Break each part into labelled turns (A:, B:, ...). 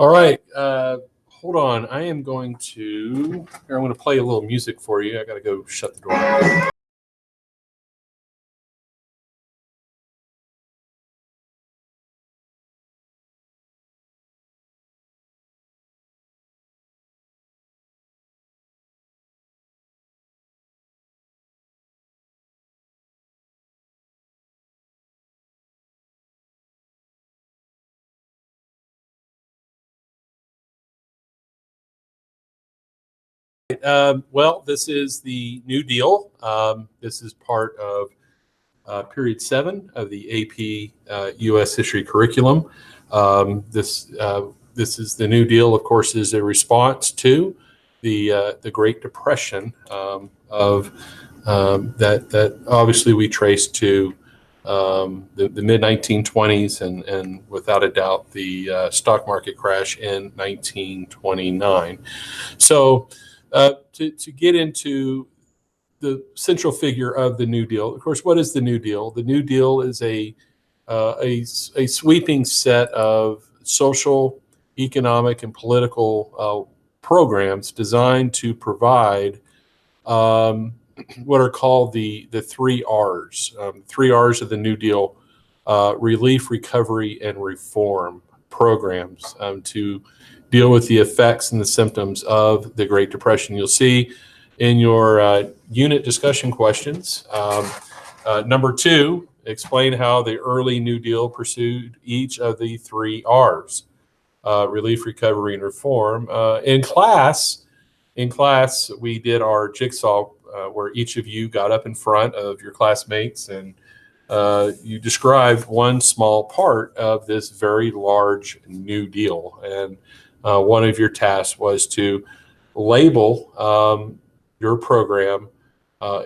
A: All right. Hold on. I'm going to play a little music for you. I got to go shut the door. Well, this is the New Deal. This is part of period 7 of the AP U.S. history curriculum. This is the New Deal, of course, is a response to the Great Depression that obviously we trace to the mid 1920s and without a doubt the stock market crash in 1929. So to get into the central figure of the New Deal, of course, what is the New Deal? The New Deal is a sweeping set of social, economic, and political programs designed to provide what are called the 3 R's. 3 R's of the New Deal: relief, recovery, and reform programs to deal with the effects and the symptoms of the Great Depression. You'll see in your unit discussion questions, number 2, explain how the early New Deal pursued each of the 3 R's, relief, recovery, and reform. In class, we did our jigsaw where each of you got up in front of your classmates and you described one small part of this very large New Deal. And one of your tasks was to label your program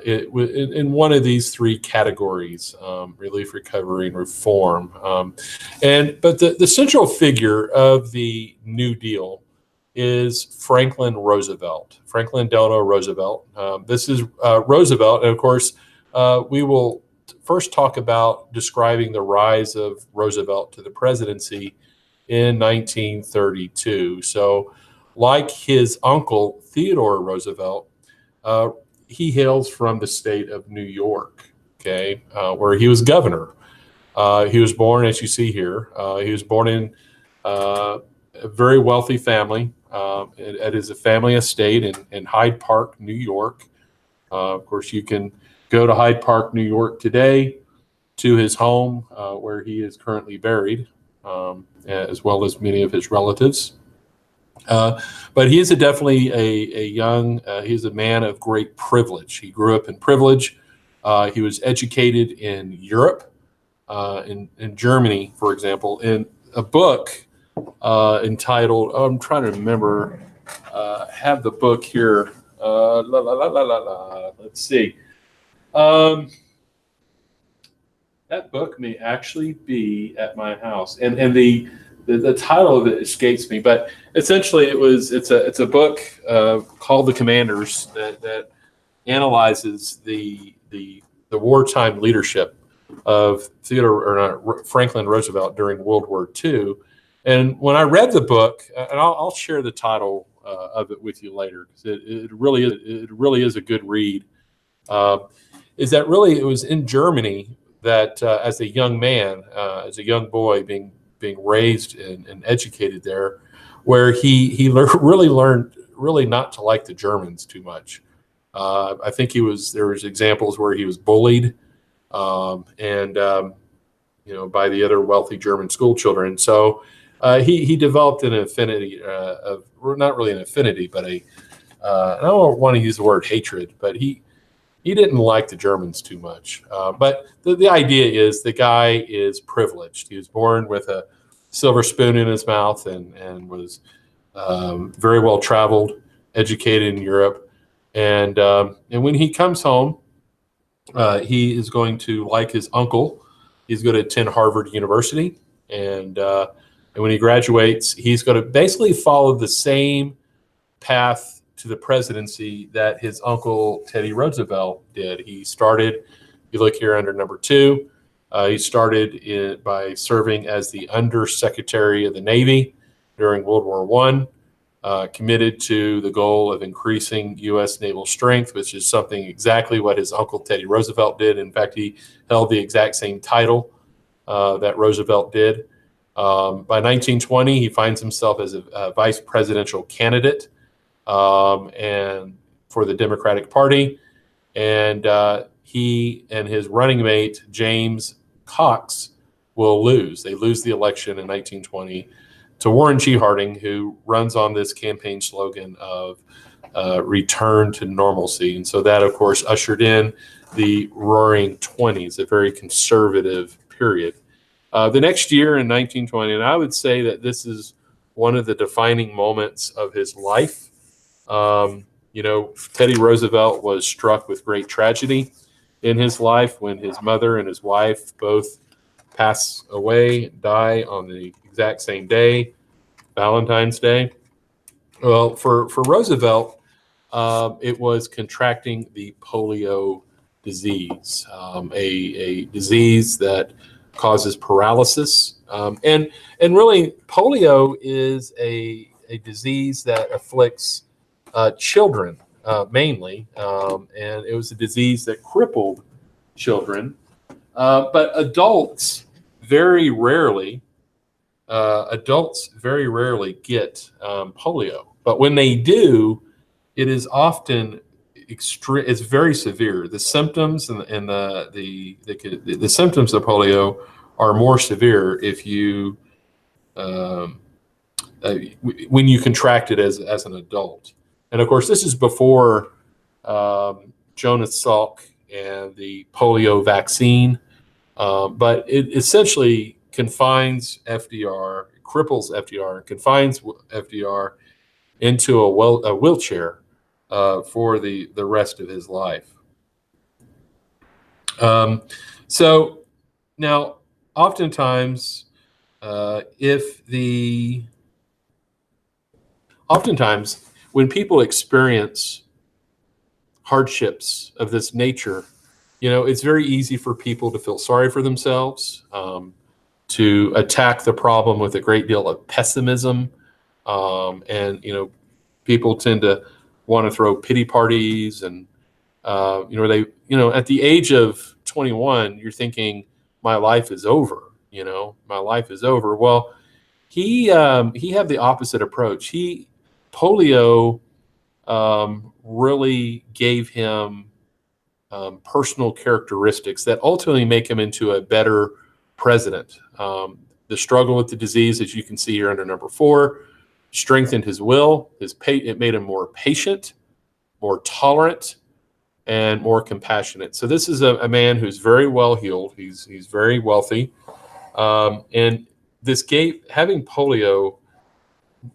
A: in one of these 3 categories: relief, recovery, and reform. But the central figure of the New Deal is Franklin Delano Roosevelt. This is Roosevelt, and of course, we will first talk about describing the rise of Roosevelt to the presidency in 1932. So, like his uncle Theodore Roosevelt, he hails from the state of New York, okay, where he was governor. He was born, as you see here, he was born in a very wealthy family at his family estate in Hyde Park, New York. Of course, you can go to Hyde Park, New York today, to his home where he is currently buried, as well as many of his relatives. But he is definitely he's a man of great privilege. He grew up in privilege. He was educated in Europe, in Germany, for example, in a book entitled, I'm trying to remember, have the book here. Let's see. That book may actually be at my house, and the title of it escapes me, but essentially it's a book called The Commanders that analyzes the wartime leadership of Franklin Roosevelt during World War II. And when I read the book, and I'll share the title of it with you later, because it really is a good read. Is that really it was in Germany that as a young man, as a young boy being raised and educated there, where he really learned not to like the Germans too much. I think there was examples where he was bullied, and by the other wealthy German school children. So he developed an affinity not really an affinity, but I don't want to use the word hatred, but he didn't like the Germans too much. But the idea is the guy is privileged. He was born with a silver spoon in his mouth and was very well traveled, educated in Europe. And when he comes home, he is going to, like his uncle, he's going to attend Harvard University. And when he graduates, he's going to basically follow the same path to the presidency that his uncle Teddy Roosevelt did. He started, you look here under number 2, he started by serving as the Undersecretary of the Navy. during World War I, committed to the goal of increasing U.S. naval strength, which is something exactly what his uncle Teddy Roosevelt did. In fact, he held the exact same title that Roosevelt did. By 1920, he finds himself as a vice presidential candidate and for the Democratic Party. And he and his running mate, James Cox, will lose. They lose the election in 1920 to Warren G. Harding, who runs on this campaign slogan of return to normalcy. And so that, of course, ushered in the Roaring Twenties, a very conservative period. The next year in 1920, and I would say that this is one of the defining moments of his life. Teddy Roosevelt was struck with great tragedy in his life when his mother and his wife both pass away, die on the exact same day, Valentine's Day. Well, for Roosevelt, it was contracting the polio disease, a disease that causes paralysis. And really, polio is a disease that afflicts children mainly, and it was a disease that crippled children. But adults very rarely get polio. But when they do, it is often extreme. It's very severe. The symptoms and the symptoms of polio are more severe if you when you contract it as an adult. And of course, this is before Jonas Salk and the polio vaccine, but it essentially confines FDR, cripples FDR, confines FDR into a wheelchair for the rest of his life. So now, oftentimes, when people experience hardships of this nature, it's very easy for people to feel sorry for themselves, to attack the problem with a great deal of pessimism, and people tend to want to throw pity parties, and at the age of 21, you're thinking, my life is over. My life is over. Well, he had the opposite approach. Polio really gave him personal characteristics that ultimately make him into a better president. The struggle with the disease, as you can see here under number 4, strengthened his will. It made him more patient, more tolerant, and more compassionate. So this is a man who's very well heeled. He's very wealthy, and having polio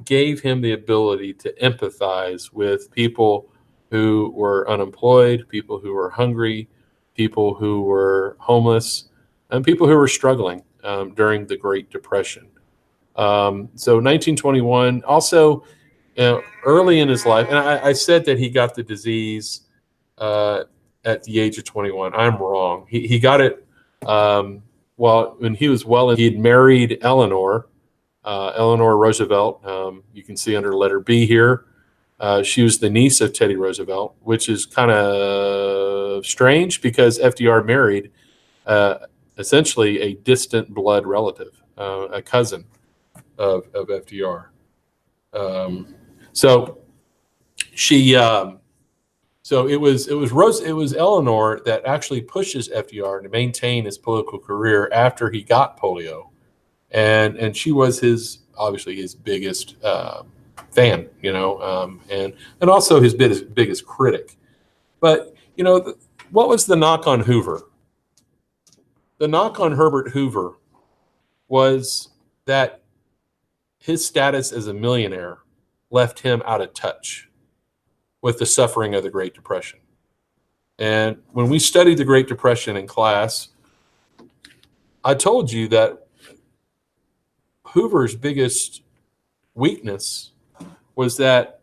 A: gave him the ability to empathize with people who were unemployed, people who were hungry, people who were homeless, and people who were struggling during the Great Depression. So 1921, also early in his life, and I said that he got the disease at the age of 21. I'm wrong. He got it when he was he'd married Eleanor Roosevelt. You can see under letter B here. She was the niece of Teddy Roosevelt, which is kind of strange because FDR married essentially a distant blood relative, a cousin of FDR. So it was Eleanor that actually pushes FDR to maintain his political career after he got polio, and she was obviously his biggest fan, and also his biggest critic. But what was the knock on Hoover? The knock on Herbert Hoover was that his status as a millionaire left him out of touch with the suffering of the Great Depression. And when we studied the Great Depression in class, I told you that Hoover's biggest weakness was that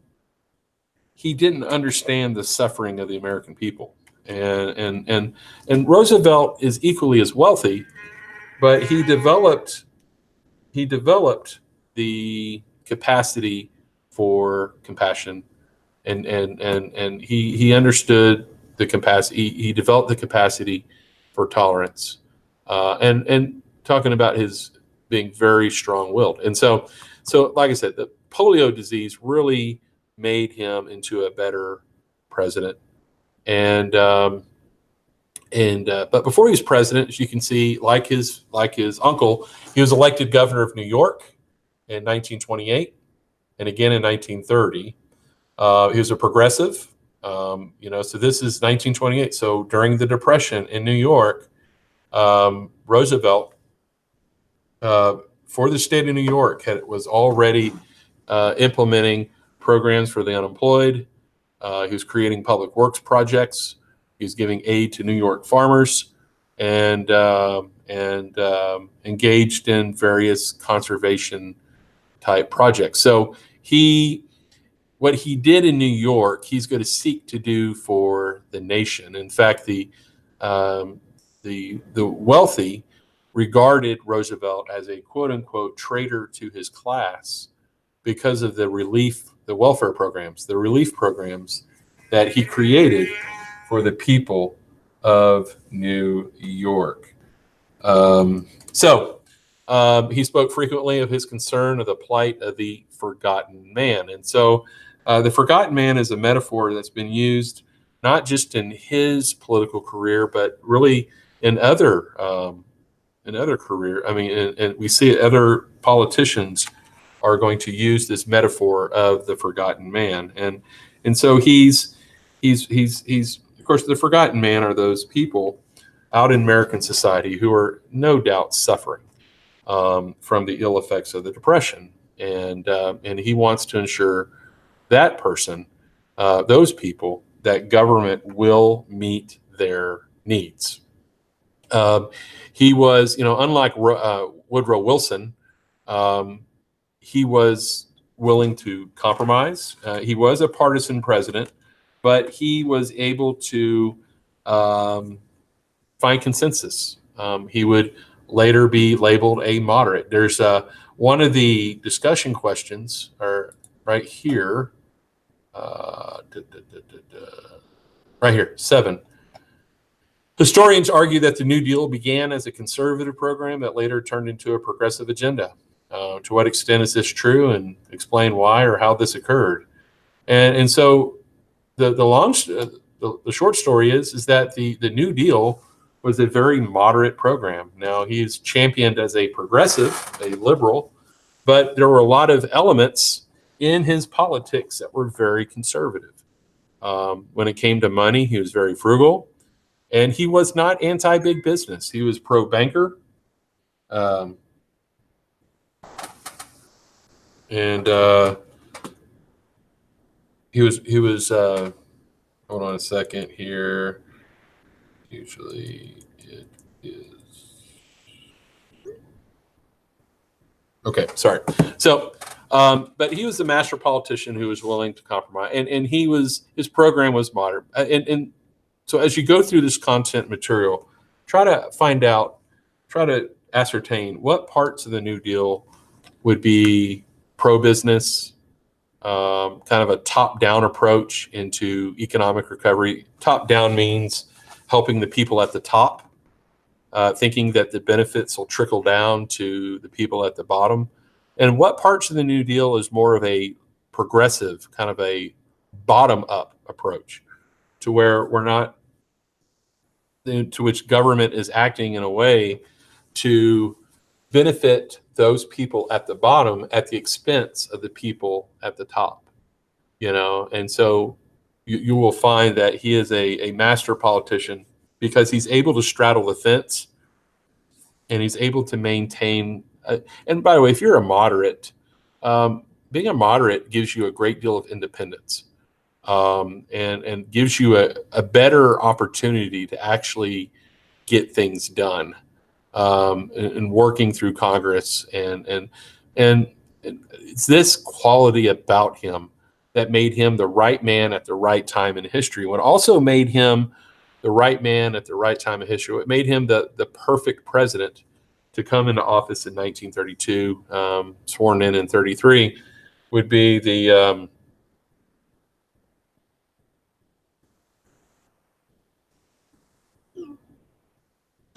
A: he didn't understand the suffering of the American people. And Roosevelt is equally as wealthy, but he developed the capacity for compassion, and he understood the capacity. He developed the capacity for tolerance, and talking about his being very strong-willed. And so like I said, the polio disease really made him into a better president. And but before he was president, as you can see, like his uncle, he was elected governor of New York in 1928, and again in 1930. He was a progressive, so this is 1928. So during the Depression in New York, Roosevelt, for the state of New York, was already implementing programs for the unemployed. He was creating public works projects. He was giving aid to New York farmers, and engaged in various conservation type projects. So what he did in New York, he's going to seek to do for the nation. In fact, the wealthy regarded Roosevelt as a quote unquote traitor to his class because of the relief programs that he created for the people of New York. He spoke frequently of his concern of the plight of the forgotten man. And so the forgotten man is a metaphor that's been used not just in his political career, but really in other career. I mean, and we see other politicians are going to use this metaphor of the forgotten man. And so he's of course, the forgotten man are those people out in American society who are no doubt suffering from the ill effects of the Depression, and he wants to ensure that person, those people, that government will meet their needs. He was, unlike Woodrow Wilson, he was willing to compromise. He was a partisan president, but he was able to find consensus. He would later be labeled a moderate. There's one of the discussion questions are right here. Right here, 7. Historians argue that the New Deal began as a conservative program that later turned into a progressive agenda. To what extent is this true, and explain why or how this occurred? And so the short story is that the New Deal was a very moderate program. Now, he's championed as a progressive, a liberal, but there were a lot of elements in his politics that were very conservative. When it came to money, he was very frugal, and he was not anti-big business. He was pro-banker, and he was. Hold on a second here. Usually it is. Okay, sorry. So, but he was a master politician who was willing to compromise, and his program was moderate. And so as you go through this content material, try to ascertain what parts of the New Deal would be pro-business, kind of a top-down approach into economic recovery. Top-down means helping the people at the top, thinking that the benefits will trickle down to the people at the bottom. And what parts of the New Deal is more of a progressive, kind of a bottom-up approach, to where to which government is acting in a way to benefit those people at the bottom at the expense of the people at the top, And so you will find that he is a master politician because he's able to straddle the fence, and he's able to maintain. And by the way, if you're a moderate, being a moderate gives you a great deal of independence, and gives you a better opportunity to actually get things done, and working through Congress. And it's this quality about him that made him the right man at the right time in history. What also made him the right man at the right time in history, what made him the perfect president to come into office in 1932, sworn in 33, would be the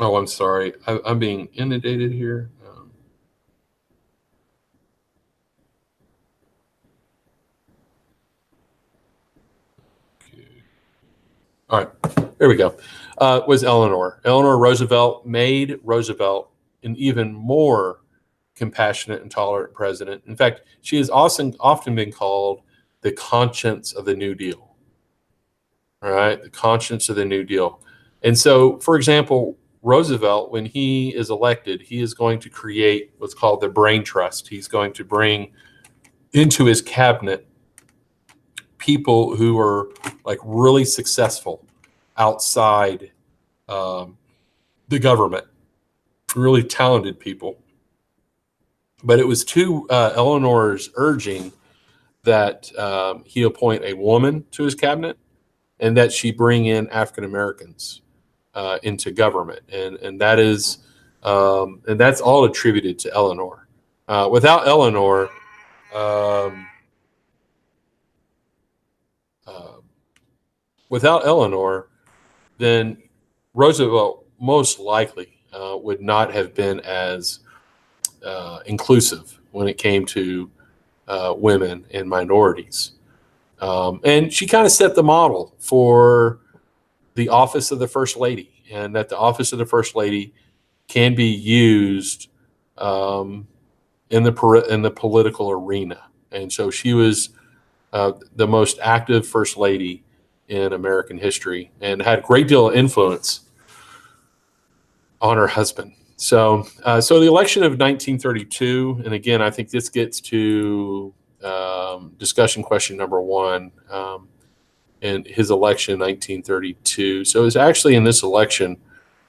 A: oh, I'm sorry, I'm being inundated here. Okay. All right, there we go. Was Eleanor Roosevelt made Roosevelt an even more compassionate and tolerant president. In fact, she has often been called the conscience of the New Deal. All right, the conscience of the New Deal. And so, for example, Roosevelt, when he is elected, he is going to create what's called the brain trust. He's going to bring into his cabinet people who are like really successful outside um, the government, really talented people. But it was to Eleanor's urging that he appoint a woman to his cabinet and that she bring in African Americans into government, and that is and that's all attributed to Eleanor. Without Eleanor, um, uh, without Eleanor, then Roosevelt most likely would not have been as inclusive when it came to women and minorities. And she kind of set the model for the office of the First Lady, and that the office of the First Lady can be used um, in the political arena. And so she was the most active First Lady in American history and had a great deal of influence on her husband. So the election of 1932, and again, I think this gets to discussion question number one, in his election in 1932. So it was actually in this election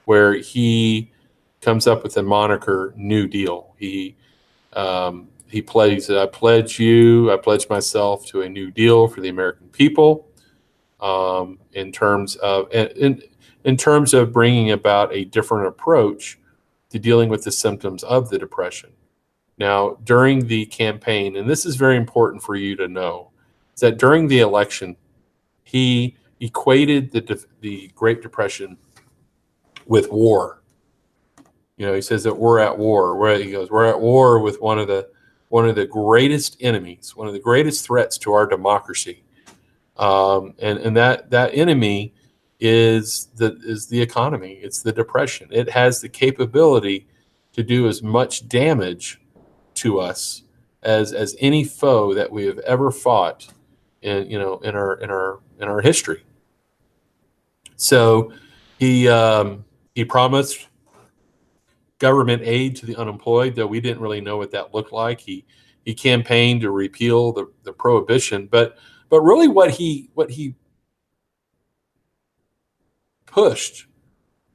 A: where he comes up with the moniker New Deal. He plays, I pledge myself to a new deal for the American people, in terms of in terms of bringing about a different approach to dealing with the symptoms of the depression. Now, during the campaign, and this is very important for you to know, is that during the election, he equated the Great Depression with war. You know, he says that we're at war. We're at war with one of the greatest enemies, one of the greatest threats to our democracy, and that enemy is the economy. It's the depression. It has the capability to do as much damage to us as any foe that we have ever fought in our history. So he promised government aid to the unemployed, though we didn't really know what that looked like. He campaigned to repeal the prohibition, but really what he pushed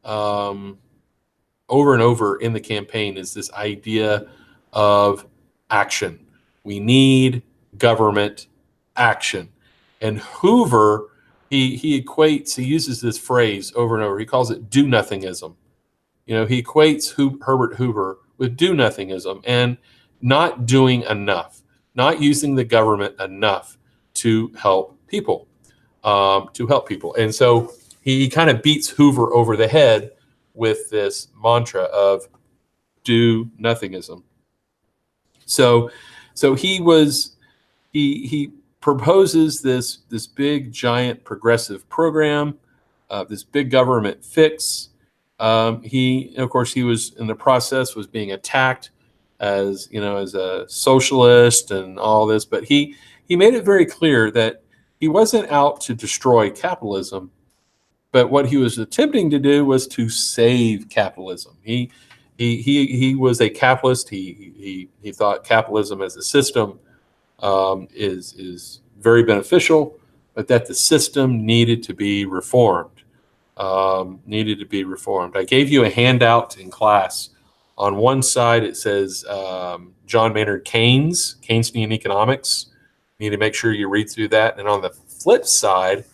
A: um, over and over in the campaign is this idea of action. We need government action. And Hoover, he uses this phrase over and over. He calls it do nothingism. You know, he equates Herbert Hoover with do nothingism and not doing enough, not using the government enough to help people, And so he kind of beats Hoover over the head with this mantra of do nothingism. So, so he proposes this big giant progressive program, this big government fix. Of course, he was in the process was being attacked as as a socialist and all this, but he made it very clear that he wasn't out to destroy capitalism, but what he was attempting to do was to save capitalism. He was a capitalist. He thought capitalism as a system is very beneficial, but that the system needed to be reformed. I gave you a handout in class. On one side, it says John Maynard Keynes, Keynesian economics. You need to make sure you read through that. And on the flip side,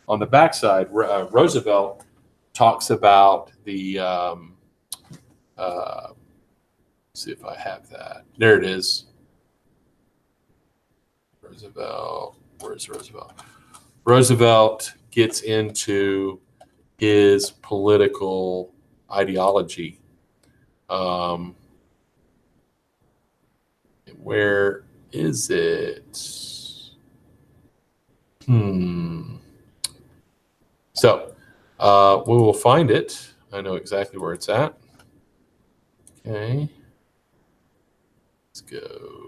A: on the back side, Roosevelt talks about the see if I have that. There it is. Roosevelt. Where's Roosevelt? Roosevelt gets into his political ideology. Where is it? So we will find it. I know exactly where it's at. Okay. Let's go.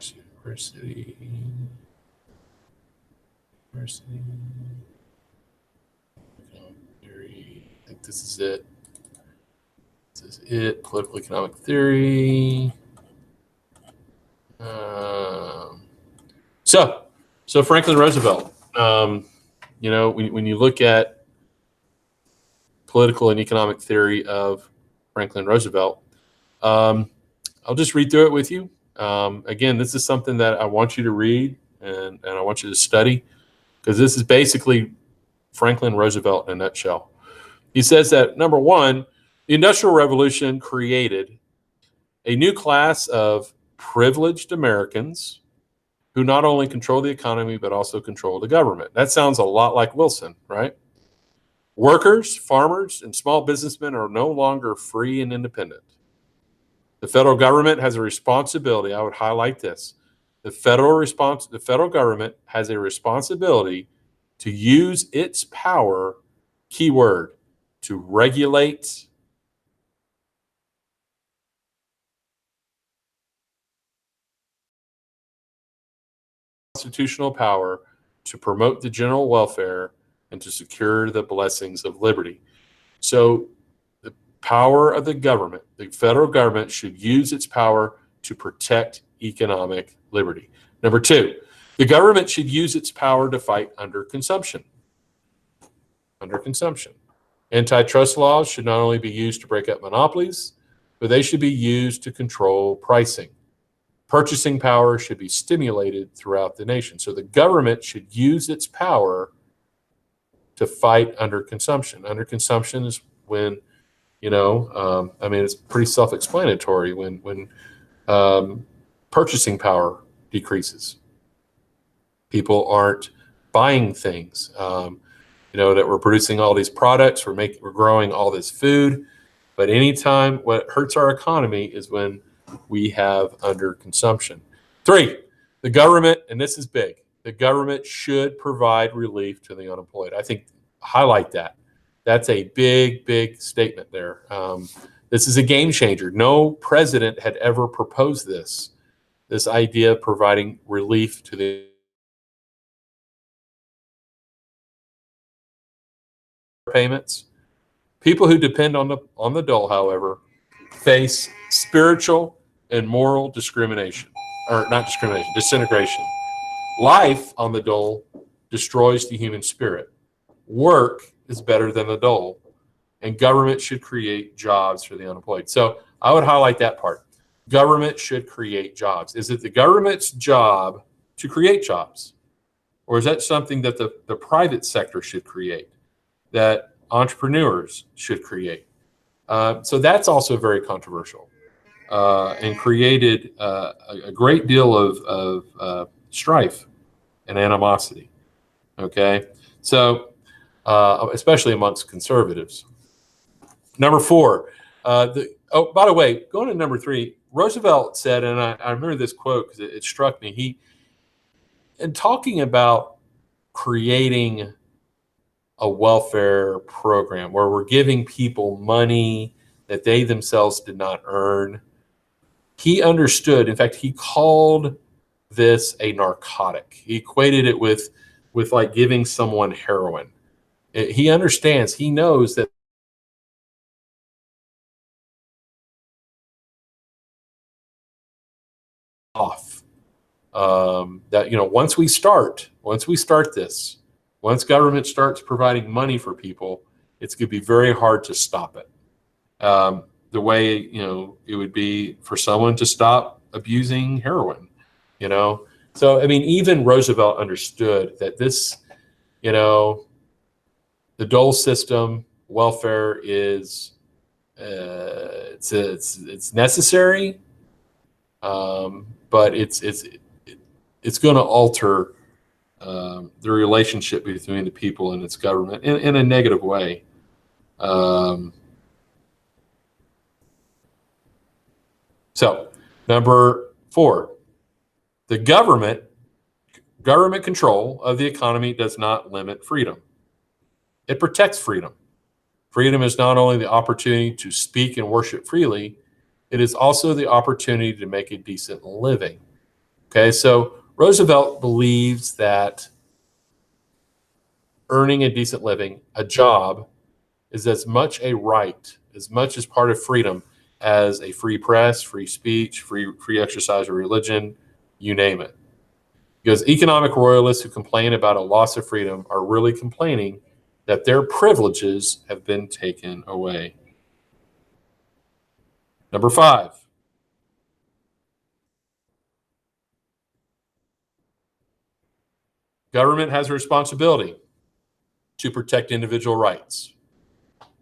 A: University. Theory. I think this is it. This is it. Political economic theory. So Franklin Roosevelt. You know, when you look at political and economic theory of Franklin Roosevelt, I'll just read through it with you. Again, this is something that I want you to read and I want you to study, because this is basically Franklin Roosevelt in a nutshell. He says that, number one, the Industrial Revolution created a new class of privileged Americans who not only control the economy, but also control the government. That sounds a lot like Wilson, right? Workers, farmers, and small businessmen are no longer free and independent. The federal government has a responsibility. I would highlight this. The federal government has a responsibility to use its power, keyword, to regulate constitutional power, to promote the general welfare, and to secure the blessings of liberty. So the power of the government, the federal government, should use its power to protect economic liberty. Number two, the government should use its power to fight under consumption. Antitrust laws should not only be used to break up monopolies, but they should be used to control pricing. Purchasing power should be stimulated throughout the nation. So the government should use its power to fight under consumption. Under consumption is when, I mean, it's pretty self-explanatory when purchasing power decreases. People aren't buying things. That we're producing all these products, we're growing all this food, but anytime what hurts our economy is when we have underconsumption. Three, the government, and this is big, the government should provide relief to the unemployed. I think highlight that. That's a big, big statement there. This is a game changer. No president had ever proposed this idea of providing relief to the payments. People who depend on the dole, however, face spiritual and moral disintegration. Life on the dole destroys the human spirit. Work is better than the dole, and government should create jobs for the unemployed. So I would highlight that part. Government should create jobs. Is it the government's job to create jobs? Or is that something that the private sector should create, that entrepreneurs should create? So that's also very controversial and created a great deal of strife and animosity. Okay, so especially amongst conservatives. Number four, by the way, going to number three, Roosevelt said, and I remember this quote because it struck me. In talking about creating a welfare program where we're giving people money that they themselves did not earn, he understood. In fact, he called this a narcotic. He equated it with like giving someone heroin. He understands. He knows that off. That once we start this, once government starts providing money for people, it's going to be very hard to stop it. The way it would be for someone to stop abusing heroin. So I mean, even Roosevelt understood that this, the dole system, welfare is It's necessary, but it's going to alter the relationship between the people and its government in a negative way. So, number 4, the government control of the economy does not limit freedom. It protects freedom. Freedom is not only the opportunity to speak and worship freely, it is also the opportunity to make a decent living. Okay, so Roosevelt believes that earning a decent living, a job, is as much a right, as much as part of freedom as a free press, free speech, free exercise of religion, you name it. Because economic royalists who complain about a loss of freedom are really complaining that their privileges have been taken away. Number 5, government has a responsibility to protect individual rights.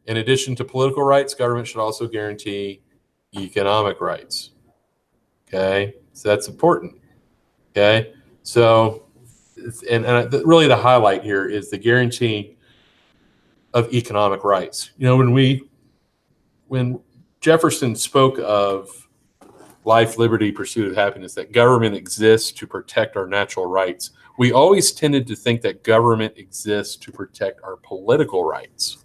A: In addition to political rights, government should also guarantee economic rights. Okay, so that's important. Okay, so and really the highlight here is the guarantee of economic rights. You know, when Jefferson spoke of life, liberty, pursuit of happiness, that government exists to protect our natural rights, we always tended to think that government exists to protect our political rights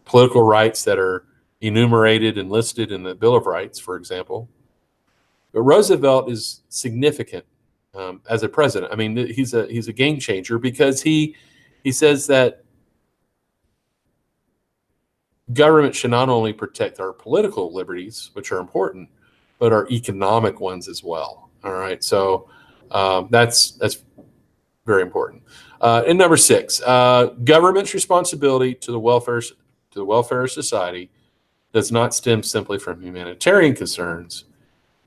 A: that are enumerated and listed in the Bill of Rights, for example. But Roosevelt is significant as a president. I mean, he's a game changer because he says that government should not only protect our political liberties, which are important, but our economic ones as well. All right, so that's very important. And number 6, government's responsibility to the welfare of society does not stem simply from humanitarian concerns.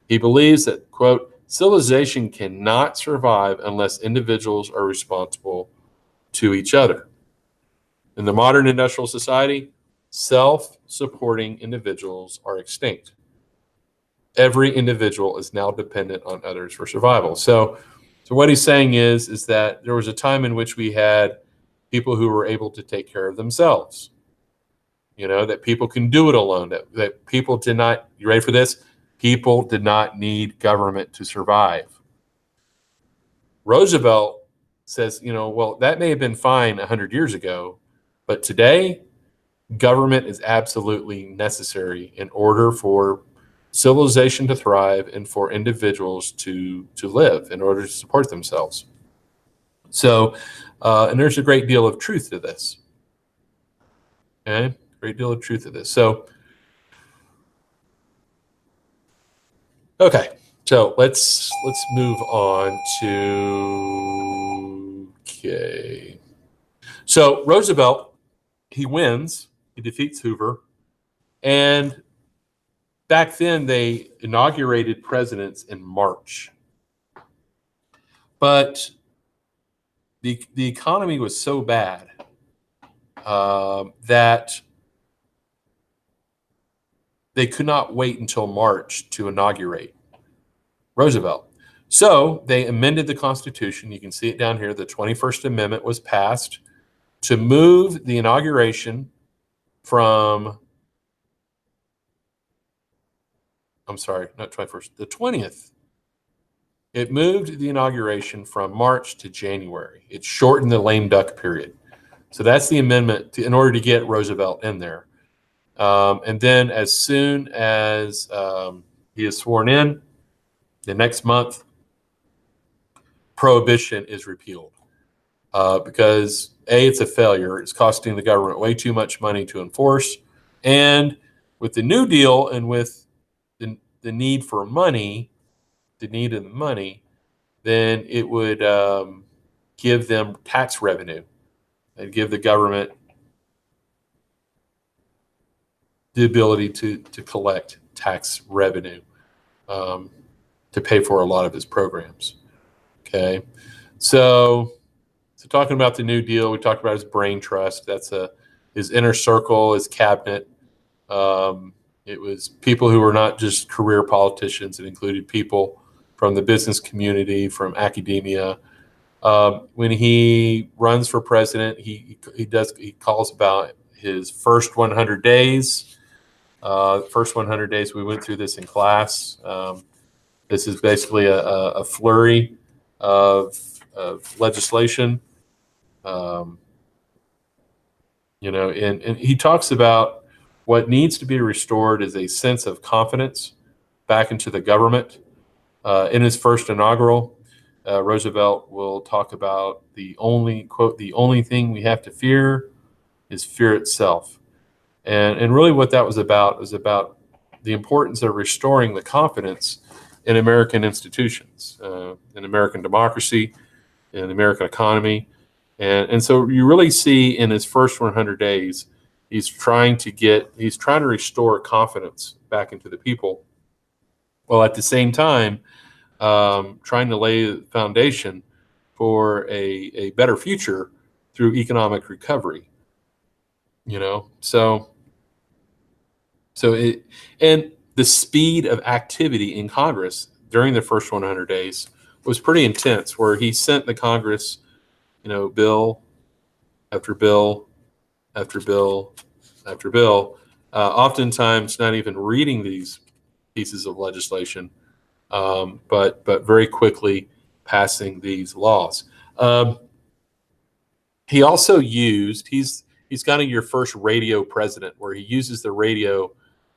A: He believes that, quote, civilization cannot survive unless individuals are responsible to each other. In the modern industrial society, self-supporting individuals are extinct. Every individual is now dependent on others for survival. So what he's saying is that there was a time in which we had people who were able to take care of themselves. You know, that people can do it alone, that people did not, you ready for this? People did not need government to survive. Roosevelt says, you know, well, that may have been fine 100 years ago, but today, government is absolutely necessary in order for civilization to thrive and for individuals to live in order to support themselves. So, and there's a great deal of truth to this. Okay, great deal of truth to this. So, okay, so let's move on to, okay. So Roosevelt, he wins, he defeats Hoover, and back then they inaugurated presidents in March. But the economy was so bad that they could not wait until March to inaugurate Roosevelt. So they amended the Constitution. You can see it down here. The 21st Amendment was passed to move the inauguration from, I'm sorry, not 21st, the 20th. It moved the inauguration from March to January. It shortened the lame duck period. So that's the amendment in order to get Roosevelt in there. And then as soon as he is sworn in, the next month, prohibition is repealed because A, it's a failure. It's costing the government way too much money to enforce. And with the New Deal and with the need for money, the need of the money, then it would give them tax revenue and give the government the ability to collect tax revenue to pay for a lot of his programs. Okay, so talking about the New Deal, we talked about his brain trust. That's his inner circle, his cabinet. It was people who were not just career politicians. It included people from the business community, from academia. When he runs for president, he calls about his first 100 days. First 100 days, we went through this in class. This is basically a flurry of legislation. And he talks about what needs to be restored is a sense of confidence back into the government. In his first inaugural, Roosevelt will talk about the only thing we have to fear is fear itself. And really what that was about the importance of restoring the confidence in American institutions, in American democracy, in the American economy. And so you really see in his first 100 days, he's trying to restore confidence back into the people, while at the same time trying to lay the foundation for a better future through economic recovery. And the speed of activity in Congress during the first 100 days was pretty intense, where he sent the Congress, bill after bill after bill after bill, oftentimes not even reading these pieces of legislation, but very quickly passing these laws. He also he's kind of your first radio president, where he uses the radio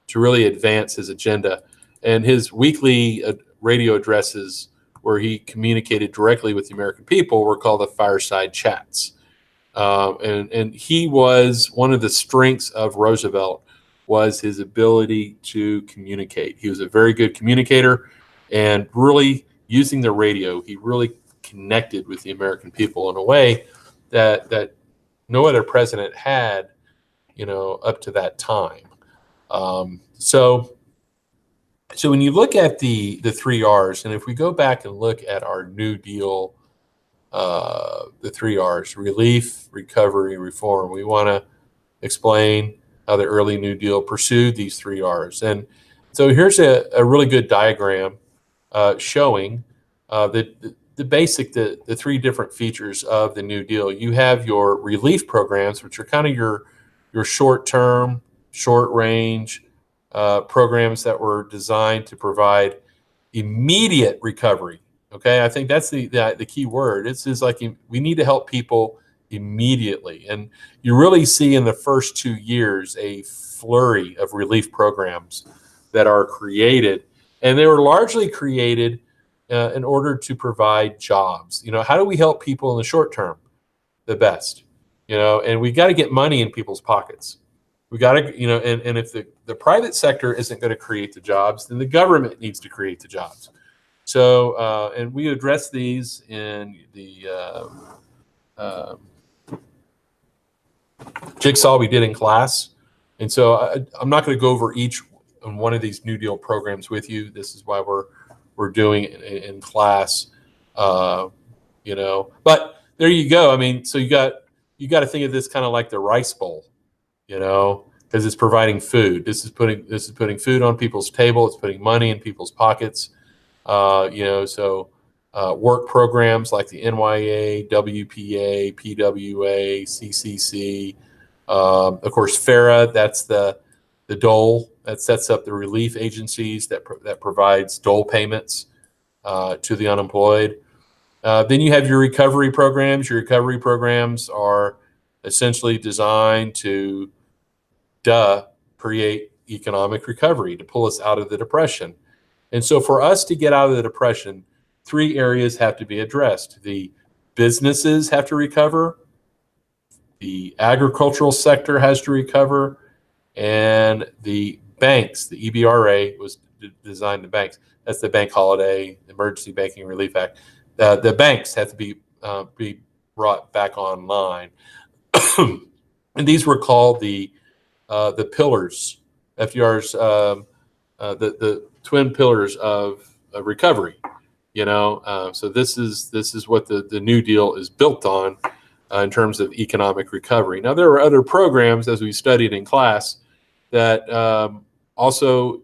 A: to really advance his agenda. And his weekly radio addresses, where he communicated directly with the American people, were called the fireside chats. And he was one of the strengths of Roosevelt was his ability to communicate. He was a very good communicator, and really using the radio, he really connected with the American people in a way that no other president had, up to that time. So when you look at the 3 R's, and if we go back and look at our New Deal, the 3 R's, relief, recovery, reform, we want to explain how the early New Deal pursued these 3 R's. And so here's a really good diagram showing the 3 different features of the New Deal. You have your relief programs, which are kind of your short-term, short-range programs that were designed to provide immediate recovery. Okay, I think that's the key word. It's like we need to help people immediately, and you really see in the first 2 years a flurry of relief programs that are created, and they were largely created in order to provide jobs. How do we help people in the short term the best? And we got to get money in people's pockets. We got to, and if the private sector isn't going to create the jobs, then the government needs to create the jobs. So, and we address these in the jigsaw we did in class. And so I'm not going to go over each one of these New Deal programs with you. This is why we're doing it in class, But there you go. I mean, so you got to think of this kind of like the rice bowl, because it's providing food. This is putting food on people's table. It's putting money in people's pockets. Work programs like the NYA, WPA, PWA, CCC, of course, FARA. That's the dole that sets up the relief agencies that provides dole payments to the unemployed. Then you have your recovery programs. Your recovery programs are essentially designed to create economic recovery, to pull us out of the Depression. And so for us to get out of the Depression, 3 areas have to be addressed. The businesses have to recover, the agricultural sector has to recover, and the banks, the EBRA was designed to banks. That's the Bank Holiday Emergency Banking Relief Act. The banks have to be brought back online. And these were called the pillars, FDR's, the twin pillars of recovery. So this is what the New Deal is built on in terms of economic recovery. Now, there were other programs, as we studied in class, that also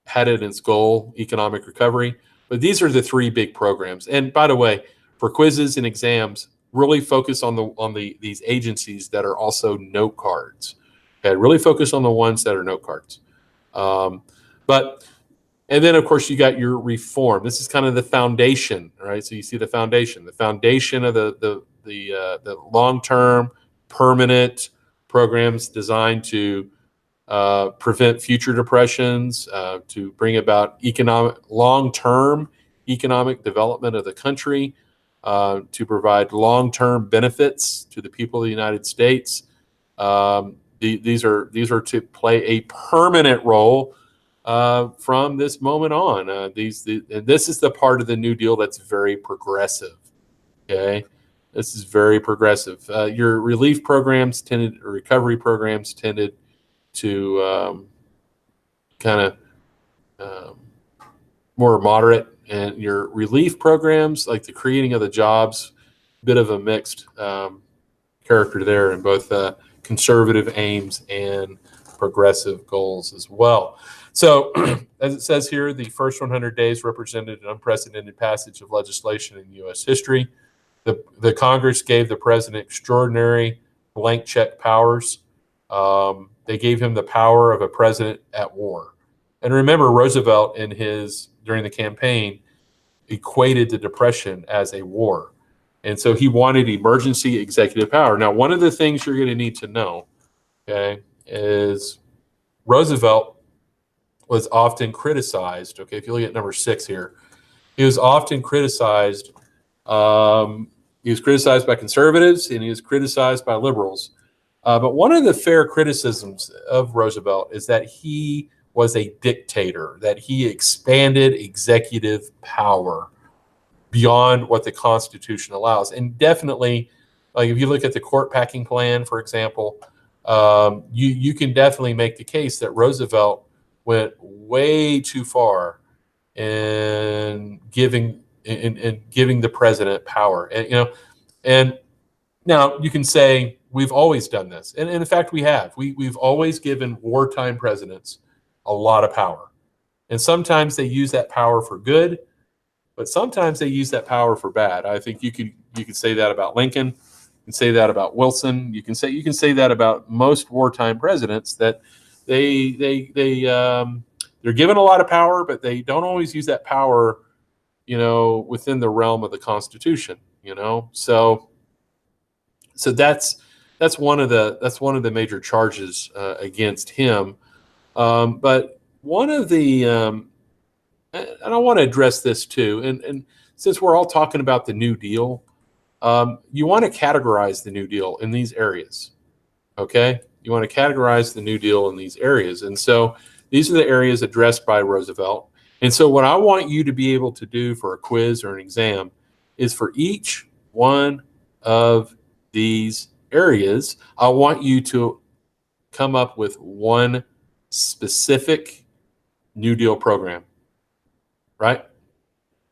A: had it in its goal economic recovery. But these are the three big programs. And by the way, for quizzes and exams, really focus on these agencies that are also note cards. Okay, really focus on the ones that are note cards. But and then of course you got your reform. This is kind of the foundation, right? So you see the foundation of the long-term, permanent programs designed to prevent future depressions, to bring about long-term economic development of the country, to provide long-term benefits to the people of the United States. These are to play a permanent role from this moment on. And this is the part of the New Deal that's very progressive. Okay, this is very progressive. Your relief programs or recovery programs tended to kind of more moderate, and your relief programs, like the creating of the jobs, bit of a mixed character there in both conservative aims and progressive goals as well. So, as it says here, the first 100 days represented an unprecedented passage of legislation in U.S. history. The Congress gave the president extraordinary blank check powers. They gave him the power of a president at war. And remember, Roosevelt during the campaign equated the Depression as a war. And so he wanted emergency executive power. Now, one of the things you're going to need to know, okay, is Roosevelt was often criticized. Okay, if you look at number 6 here, he was often criticized. He was criticized by conservatives and he was criticized by liberals. But one of the fair criticisms of Roosevelt is that he was a dictator, that he expanded executive power beyond what the Constitution allows. And definitely, like if you look at the court packing plan, for example, you can definitely make the case that Roosevelt went way too far in giving the president power. And now you can say we've always done this, and in fact we have. We've always given wartime presidents a lot of power, and sometimes they use that power for good, but sometimes they use that power for bad. I think you could say that about Lincoln. You can say that about Wilson. You can say that about most wartime presidents, that they're given a lot of power, but they don't always use that power, within the realm of the Constitution. So that's one of the major charges against him. But one of the and I want to address this too. And since we're all talking about the New Deal, you want to categorize the New Deal in these areas. Okay, you want to categorize the New Deal in these areas, and so these are the areas addressed by Roosevelt. And so what I want you to be able to do for a quiz or an exam is for each one of these areas, I want you to come up with one specific New Deal program, right?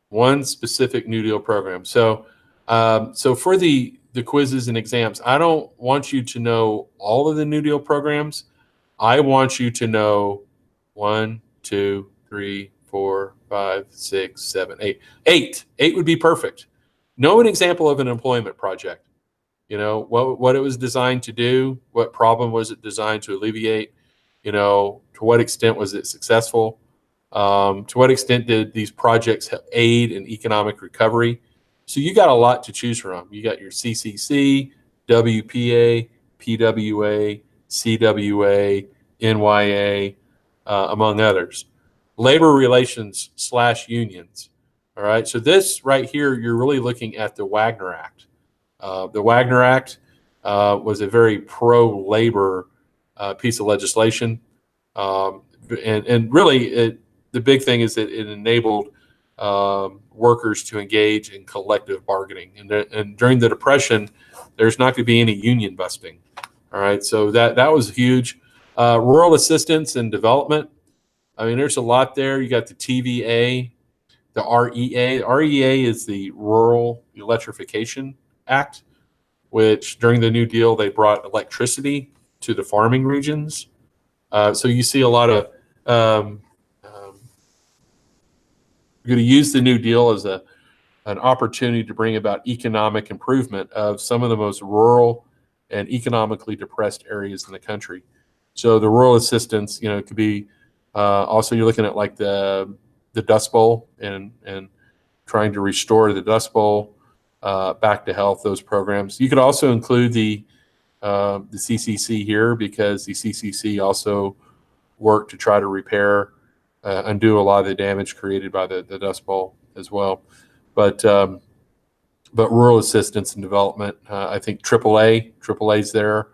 A: One specific New Deal program. So, for the quizzes and exams, I don't want you to know all of the New Deal programs. I want you to know 1, 2, 3, 4, 5, 6, 7, 8. 8 would be perfect. Know an example of an employment project. What it was designed to do, what problem was it designed to alleviate, to what extent was it successful, to what extent did these projects aid in economic recovery. So you got a lot to choose from. You got your CCC, WPA, PWA, CWA, NYA, among others. Labor relations /unions. All right. So this right here, you're really looking at the Wagner Act. The Wagner Act was a very pro-labor piece of legislation. And really, the big thing is that it enabled workers to engage in collective bargaining. And during the Depression, there's not going to be any union busting. All right, so that was huge. Rural assistance and development. I mean, there's a lot there. You got the TVA, the REA. REA is the Rural Electrification Act, which during the New Deal, they brought electricity to the farming regions. So you see a lot of we're going to use the New Deal as an opportunity to bring about economic improvement of some of the most rural and economically depressed areas in the country. So the rural assistance, it could be also you're looking at like the Dust Bowl and trying to restore the Dust Bowl back to health. Those programs. You could also include the CCC here, because the CCC also work to try to repair, undo a lot of the damage created by the Dust Bowl as well. But rural assistance and development, I think AAA's there.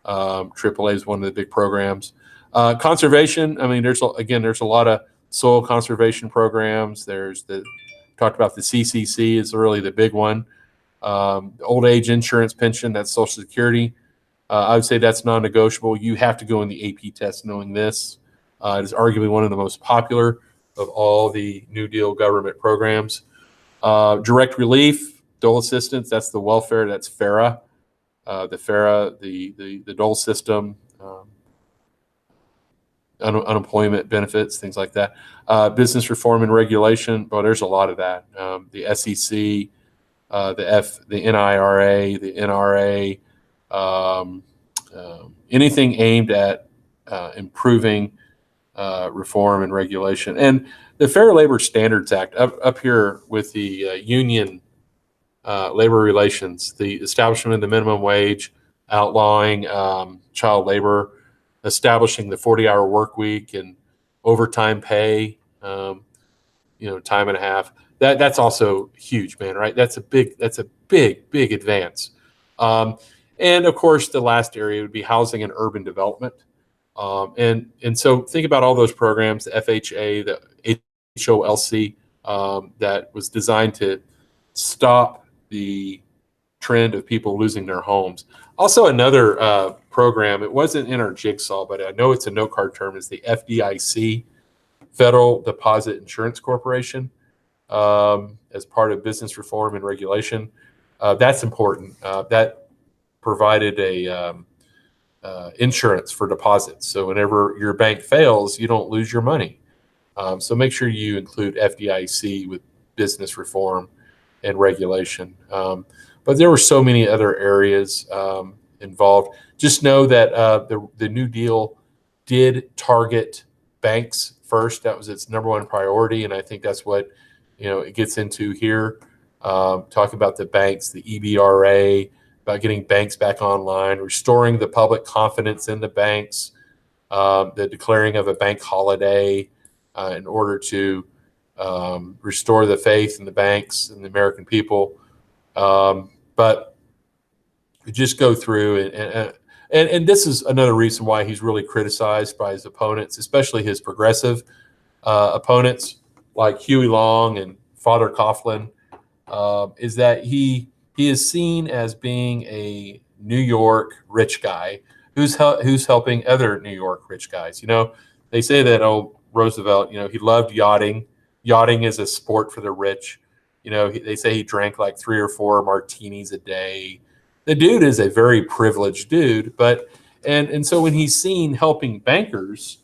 A: AAA is one of the big programs. Conservation, I mean, there's a lot of soil conservation programs. Talked about the CCC is really the big one. Old age insurance pension, that's Social Security. I would say that's non-negotiable. You have to go in the AP test knowing this. It is arguably one of the most popular of all the New Deal government programs. Direct relief, dole assistance, that's the welfare, that's FARA. The FARA, the dole system, unemployment benefits, things like that. Business reform and regulation, well, there's a lot of that. The SEC, the NIRA, the NRA, anything aimed at improving reform and regulation. And the Fair Labor Standards Act up here with the union labor relations, the establishment of the minimum wage, outlawing child labor, establishing the 40-hour work week and overtime pay, time and a half. That's also huge, man, right? That's a big advance. And of course, the last area would be housing and urban development. And so think about all those programs, the FHA, the HOLC, that was designed to stop the trend of people losing their homes. Also, another program, it wasn't in our jigsaw, but I know it's a note card term, is the FDIC, Federal Deposit Insurance Corporation, as part of business reform and regulation. That's important. That provided a insurance for deposits. So whenever your bank fails, you don't lose your money. So make sure you include FDIC with business reform and regulation. But there were so many other areas involved. Just know that the New Deal did target banks first. That was its number one priority, and I think that's what it gets into here. Talking about the banks, the EBRA, about getting banks back online, restoring the public confidence in the banks, the declaring of a bank holiday in order to restore the faith in the banks and the American people. But just go through and this is another reason why he's really criticized by his opponents, especially his progressive opponents like Huey Long and Father Coughlin, is that he is seen as being a New York rich guy who's helping other New York rich guys. They say that Roosevelt, he loved yachting. Yachting is a sport for the rich. They say he drank like 3 or 4 martinis a day. The dude is a very privileged dude, but and so when he's seen helping bankers,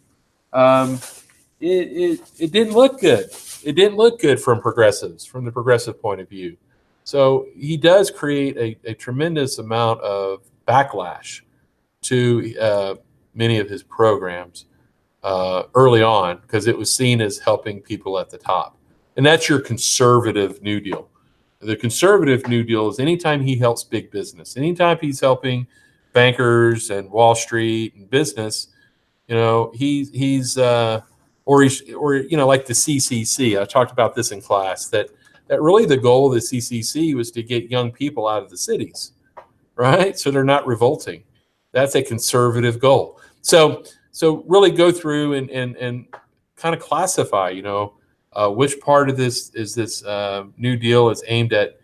A: it didn't look good. It didn't look good from the progressive point of view. So he does create a tremendous amount of backlash to many of his programs early on, because it was seen as helping people at the top. And that's your conservative New Deal. The conservative New Deal is anytime he helps big business, anytime he's helping bankers and Wall Street and business, he's like the CCC. I talked about this in class, that really the goal of the CCC was to get young people out of the cities, right? So they're not revolting. That's a conservative goal. So really go through and kind of classify, which part of this is this New Deal is aimed at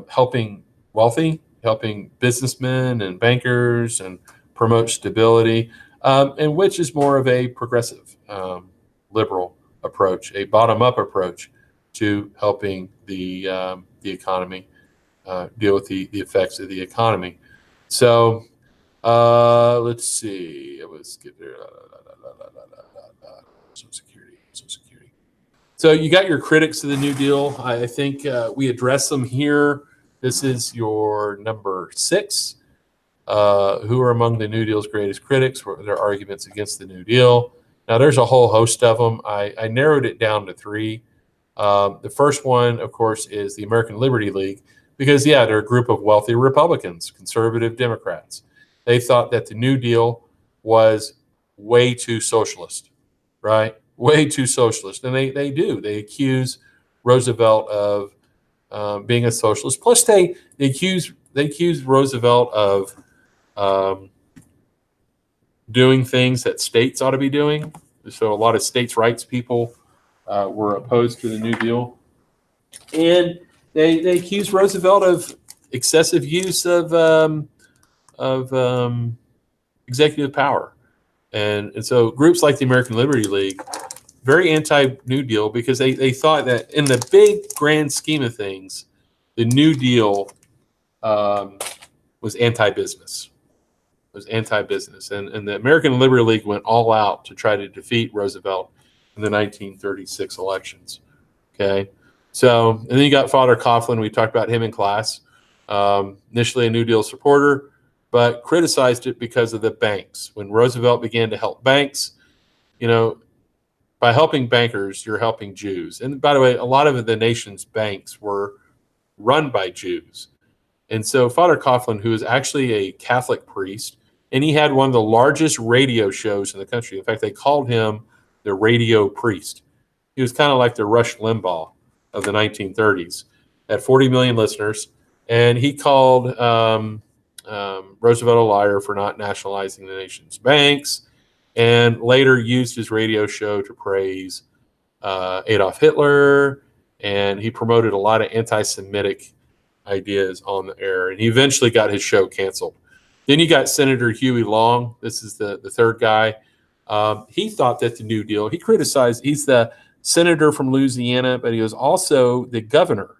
A: helping wealthy, helping businessmen and bankers and promote stability, and which is more of a progressive liberal approach, a bottom-up approach to helping the economy, deal with the effects of the economy. So Let's see. Let's get there. Social Security. Social Security. So you got your critics of the New Deal. I think we address them here. This is your number 6. Who are among the New Deal's greatest critics? What are their arguments against the New Deal? Now, there's a whole host of them. I narrowed it down to 3. The first one, of course, is the American Liberty League, because, yeah, they're a group of wealthy Republicans, conservative Democrats. They thought that the New Deal was way too socialist, right? Way too socialist. And they do. They accuse Roosevelt of being a socialist. Plus, they accuse Roosevelt of doing things that states ought to be doing. So a lot of states' rights people were opposed to the New Deal. And they accused Roosevelt of excessive use of executive power. And so groups like the American Liberty League, very anti-New Deal, because they thought that in the big grand scheme of things, the New Deal was anti-business. Was anti-business. And the American Liberty League went all out to try to defeat Roosevelt in the 1936 elections. Okay. So, and then you got Father Coughlin. We talked about him in class. Initially a New Deal supporter, but criticized it because of the banks. When Roosevelt began to help banks, by helping bankers, you're helping Jews. And by the way, a lot of the nation's banks were run by Jews. And so Father Coughlin, who is actually a Catholic priest, and he had one of the largest radio shows in the country. In fact, they called him the radio priest. He was kind of like the Rush Limbaugh of the 1930s, had 40 million listeners. And he called Roosevelt a liar for not nationalizing the nation's banks, and later used his radio show to praise Adolf Hitler. And he promoted a lot of anti-Semitic ideas on the air. And he eventually got his show canceled. Then you got Senator Huey Long. This is the third guy. He thought that the New Deal, he criticized, he's the senator from Louisiana, but he was also the governor.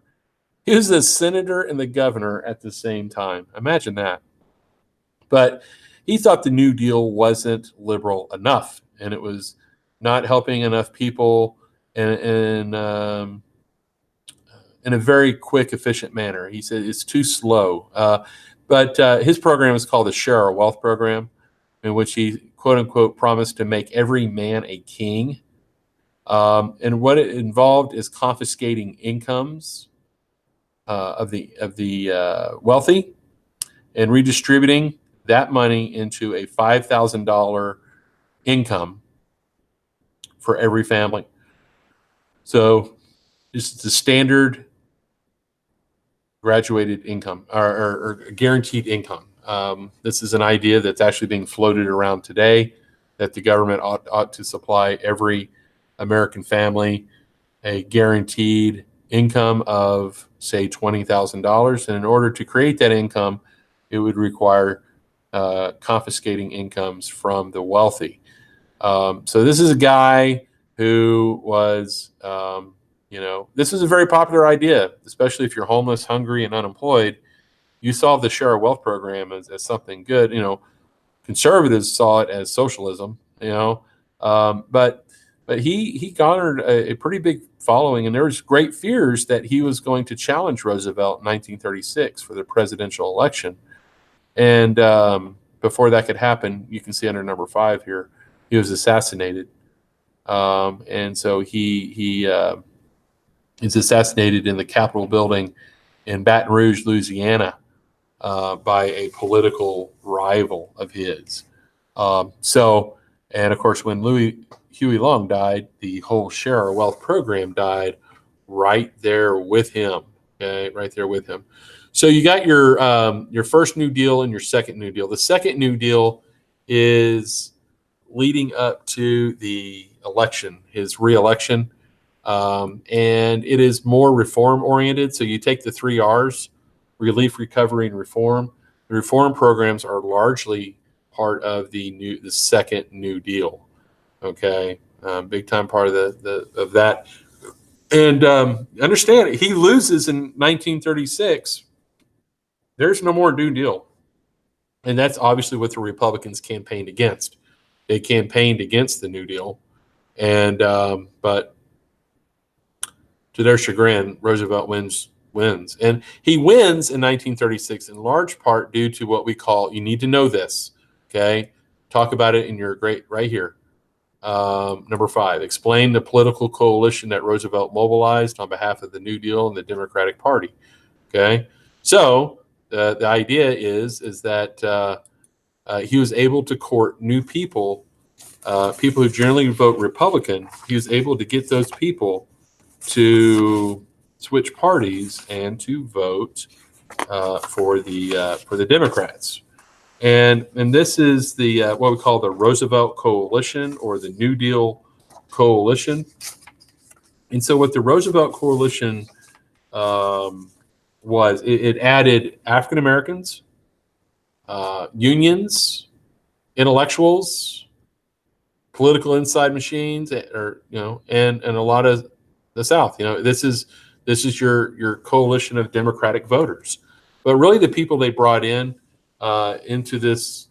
A: He was the senator and the governor at the same time. Imagine that. But he thought the New Deal wasn't liberal enough, and it was not helping enough people in a very quick, efficient manner. He said it's too slow. But his program is called the Share Our Wealth program, in which he, quote unquote, promised to make every man a king. And what it involved is confiscating incomes of the wealthy and redistributing that money into a $5,000 income for every family. So this is the standard graduated income or guaranteed income. This is an idea that's actually being floated around today, that the government ought to supply every American family a guaranteed income of, say, $20,000. And in order to create that income, it would require confiscating incomes from the wealthy. So this is a guy who was, this is a very popular idea, especially if you're homeless, hungry, and unemployed. You saw the Share Our Wealth program as something good. Conservatives saw it as socialism, but he garnered a pretty big following, and there was great fears that he was going to challenge Roosevelt in 1936 for the presidential election. And before that could happen, you can see under number 5 here, he was assassinated. And so he is assassinated in the Capitol building in Baton Rouge, Louisiana, by a political rival of his. And of course, when Huey Long died, the whole Share Our Wealth program died right there with him. Okay, right there with him. So you got your first New Deal and your second New Deal. The second New Deal is leading up to the election, his re-election, and it is more reform oriented. So you take the 3 R's: relief, recovery, and reform. The reform programs are largely part of the second New Deal. Okay, big time part of of that. And understand, he loses in 1936. There's no more New Deal. And that's obviously what the Republicans campaigned against. They campaigned against the New Deal, and but to their chagrin, Roosevelt wins, and he wins in 1936 in large part due to what we call. You need to know this, okay? Talk about it in your great right here. Number 5, explain the political coalition that Roosevelt mobilized on behalf of the New Deal and the Democratic Party. Okay, so the idea is that he was able to court new people, people who generally vote Republican. He was able to get those people to switch parties and to vote for the Democrats. And this is the what we call the Roosevelt Coalition or the New Deal Coalition. And so what the Roosevelt Coalition was, it added African Americans, unions, intellectuals, political inside machines, or and a lot of the South. This is your coalition of Democratic voters. But really, the people they brought in into this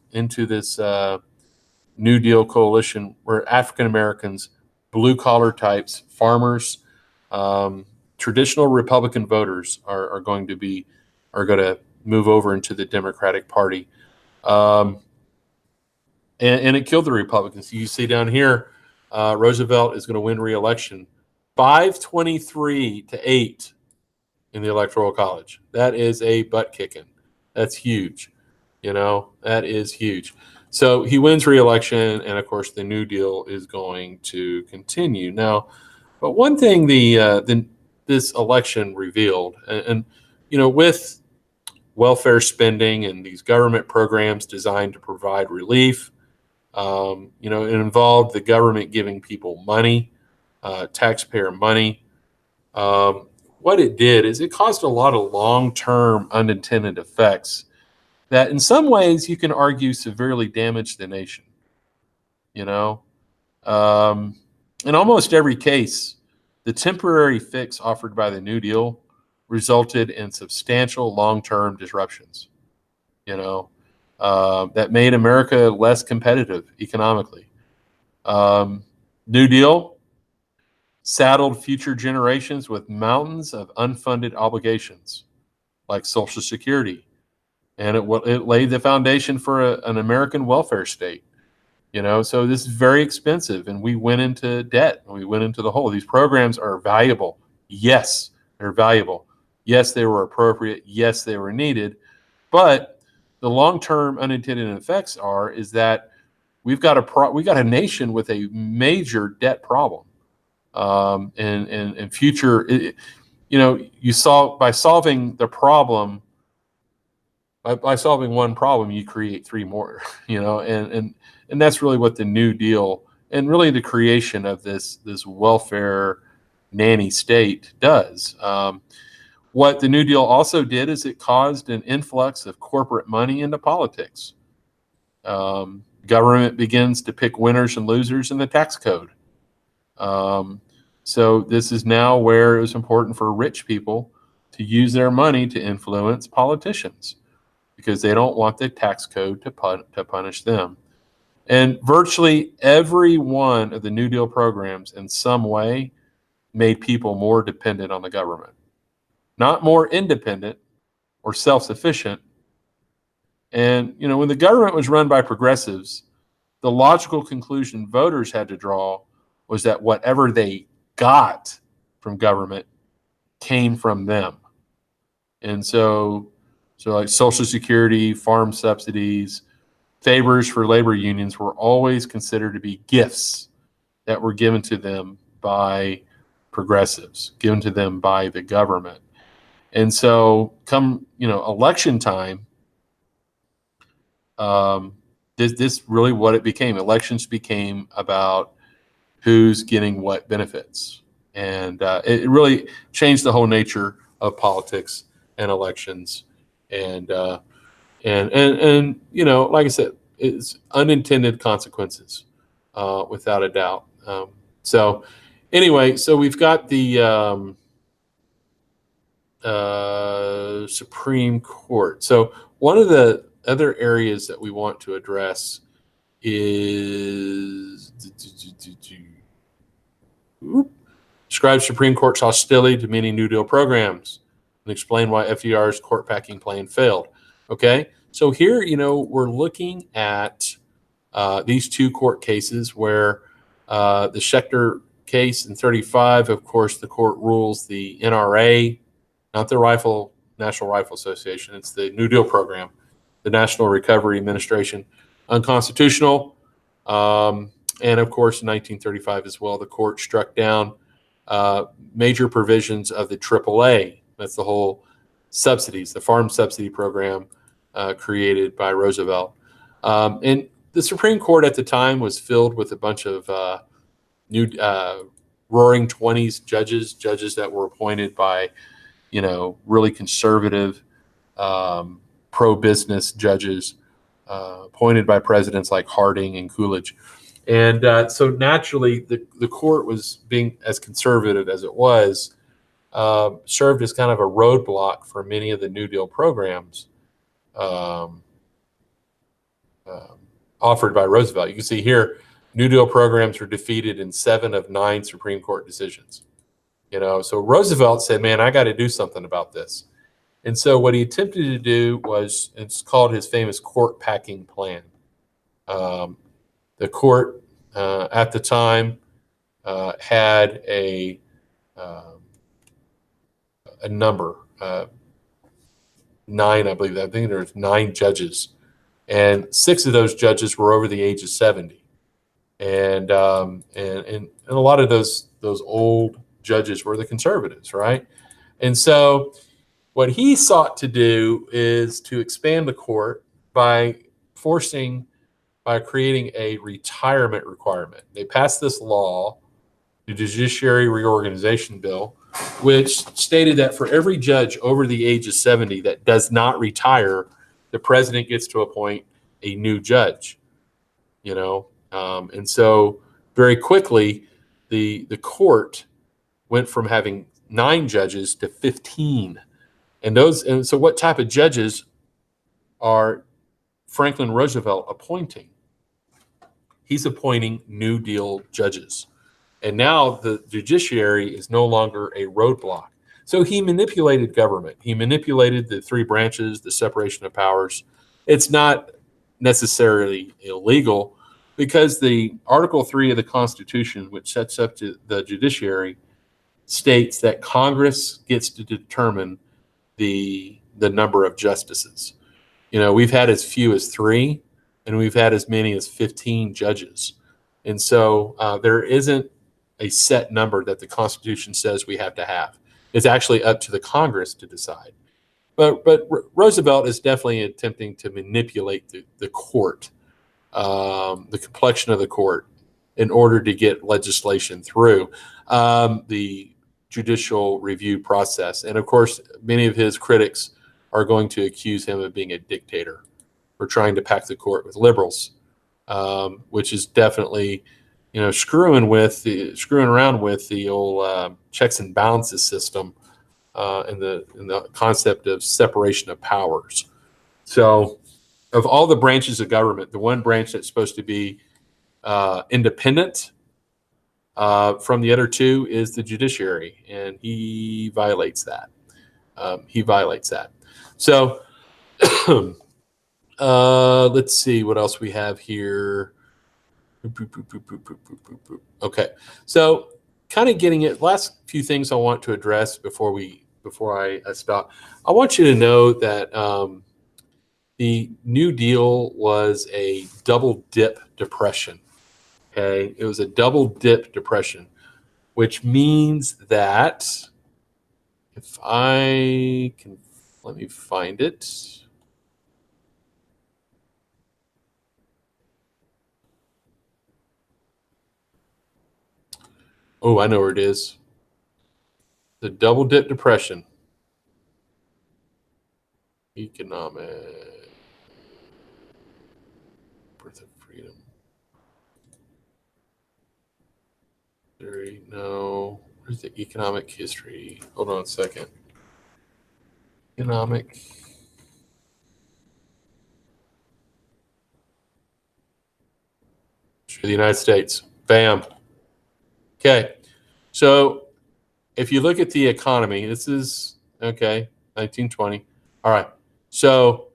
A: New Deal coalition were African Americans, blue collar types, farmers. Traditional Republican voters are going to move over into the Democratic Party, and it killed the Republicans. You see down here, Roosevelt is going to win re-election, 523-8 in the Electoral College. That is a butt kicking. That's huge. That is huge. So he wins re-election, and of course, the New Deal is going to continue now. But one thing this election revealed, and with welfare spending and these government programs designed to provide relief, it involved the government giving people money, taxpayer money. What it did is it caused a lot of long-term unintended effects that in some ways you can argue severely damaged the nation. In almost every case, the temporary fix offered by the New Deal resulted in substantial long-term disruptions, that made America less competitive economically. New Deal saddled future generations with mountains of unfunded obligations like Social Security, and it laid the foundation for an American welfare state. So this is very expensive, and we went into debt, and we went into the hole. These programs are valuable. Yes, they're valuable. Yes, they were appropriate. Yes, they were needed. But the long-term unintended effects is that we got a nation with a major debt problem, and future. You saw by solving the problem. By solving one problem, you create three more, and that's really what the New Deal and really the creation of this welfare nanny state does. What the New Deal also did is it caused an influx of corporate money into politics. Government begins to pick winners and losers in the tax code. So this is now where it was important for rich people to use their money to influence politicians, because they don't want the tax code to punish them. And virtually every one of the New Deal programs in some way made people more dependent on the government. Not more independent or self-sufficient. And, when the government was run by progressives, the logical conclusion voters had to draw was that whatever they got from government came from them. And so like Social Security, farm subsidies, favors for labor unions were always considered to be gifts that were given to them by progressives, given to them by the government. And so come, election time, this really what it became. Elections became about who's getting what benefits. And it really changed the whole nature of politics and elections. And like I said, it's unintended consequences, without a doubt. So anyway, so we've got the Supreme Court. So one of the other areas that we want to address is describe Supreme Court's hostility to many New Deal programs and explain why FDR's court packing plan failed. Okay, so here, we're looking at these two court cases where the Schechter case in 35, of course, the court rules the NRA, not the National Rifle Association, it's the New Deal program, the National Recovery Administration, unconstitutional. And of course, in 1935 as well, the court struck down major provisions of the AAA. That's the whole subsidies, the farm subsidy program created by Roosevelt. And the Supreme Court at the time was filled with a bunch of new roaring 20s judges that were appointed by, really conservative, pro-business judges appointed by presidents like Harding and Coolidge. And so naturally, the court was being as conservative as it was, served as kind of a roadblock for many of the New Deal programs offered by Roosevelt. You can see here, New Deal programs were defeated in 7 of 9 Supreme Court decisions. So Roosevelt said, man, I got to do something about this. And so what he attempted to do was, it's called his famous court packing plan. The court at the time had a number, 9, I believe. I think there was 9 judges, and 6 of those judges were over the age of 70. And a lot of those old judges were the conservatives, right? And so what he sought to do is to expand the court by creating a retirement requirement. They passed this law, the Judiciary Reorganization Bill, which stated that for every judge over the age of 70 that does not retire, the president gets to appoint a new judge. And so very quickly, the court went from having 9 judges to 15. And so what type of judges are Franklin Roosevelt appointing? He's appointing New Deal judges. And now the judiciary is no longer a roadblock. So he manipulated government. He manipulated the 3 branches, the separation of powers. It's not necessarily illegal, because the Article 3 of the Constitution, which sets up the judiciary, states that Congress gets to determine the number of justices. We've had as few as 3, and we've had as many as 15 judges. And so there isn't a set number that the Constitution says we have to have. It's actually up to the Congress to decide. But Roosevelt is definitely attempting to manipulate the court, the complexion of the court, in order to get legislation through the judicial review process. And of course, many of his critics are going to accuse him of being a dictator for trying to pack the court with liberals, which is definitely, screwing around with the old checks and balances system and the concept of separation of powers. So, of all the branches of government, the one branch that's supposed to be independent from the other 2 is the judiciary, and he violates that. So let's see what else we have here. Okay, so kind of getting it. Last few things I want to address before I stop. I want you to know that the New Deal was a double dip depression. Okay, it was a double dip depression, which means that if I can, let me find it. Oh, I know where it is. The double dip depression. Economic birth of freedom. Theory, no. Where's the economic history? Hold on a second. Economic. for the United States. Bam. Okay. So if you look at the economy, this is, okay, 1920. All right. So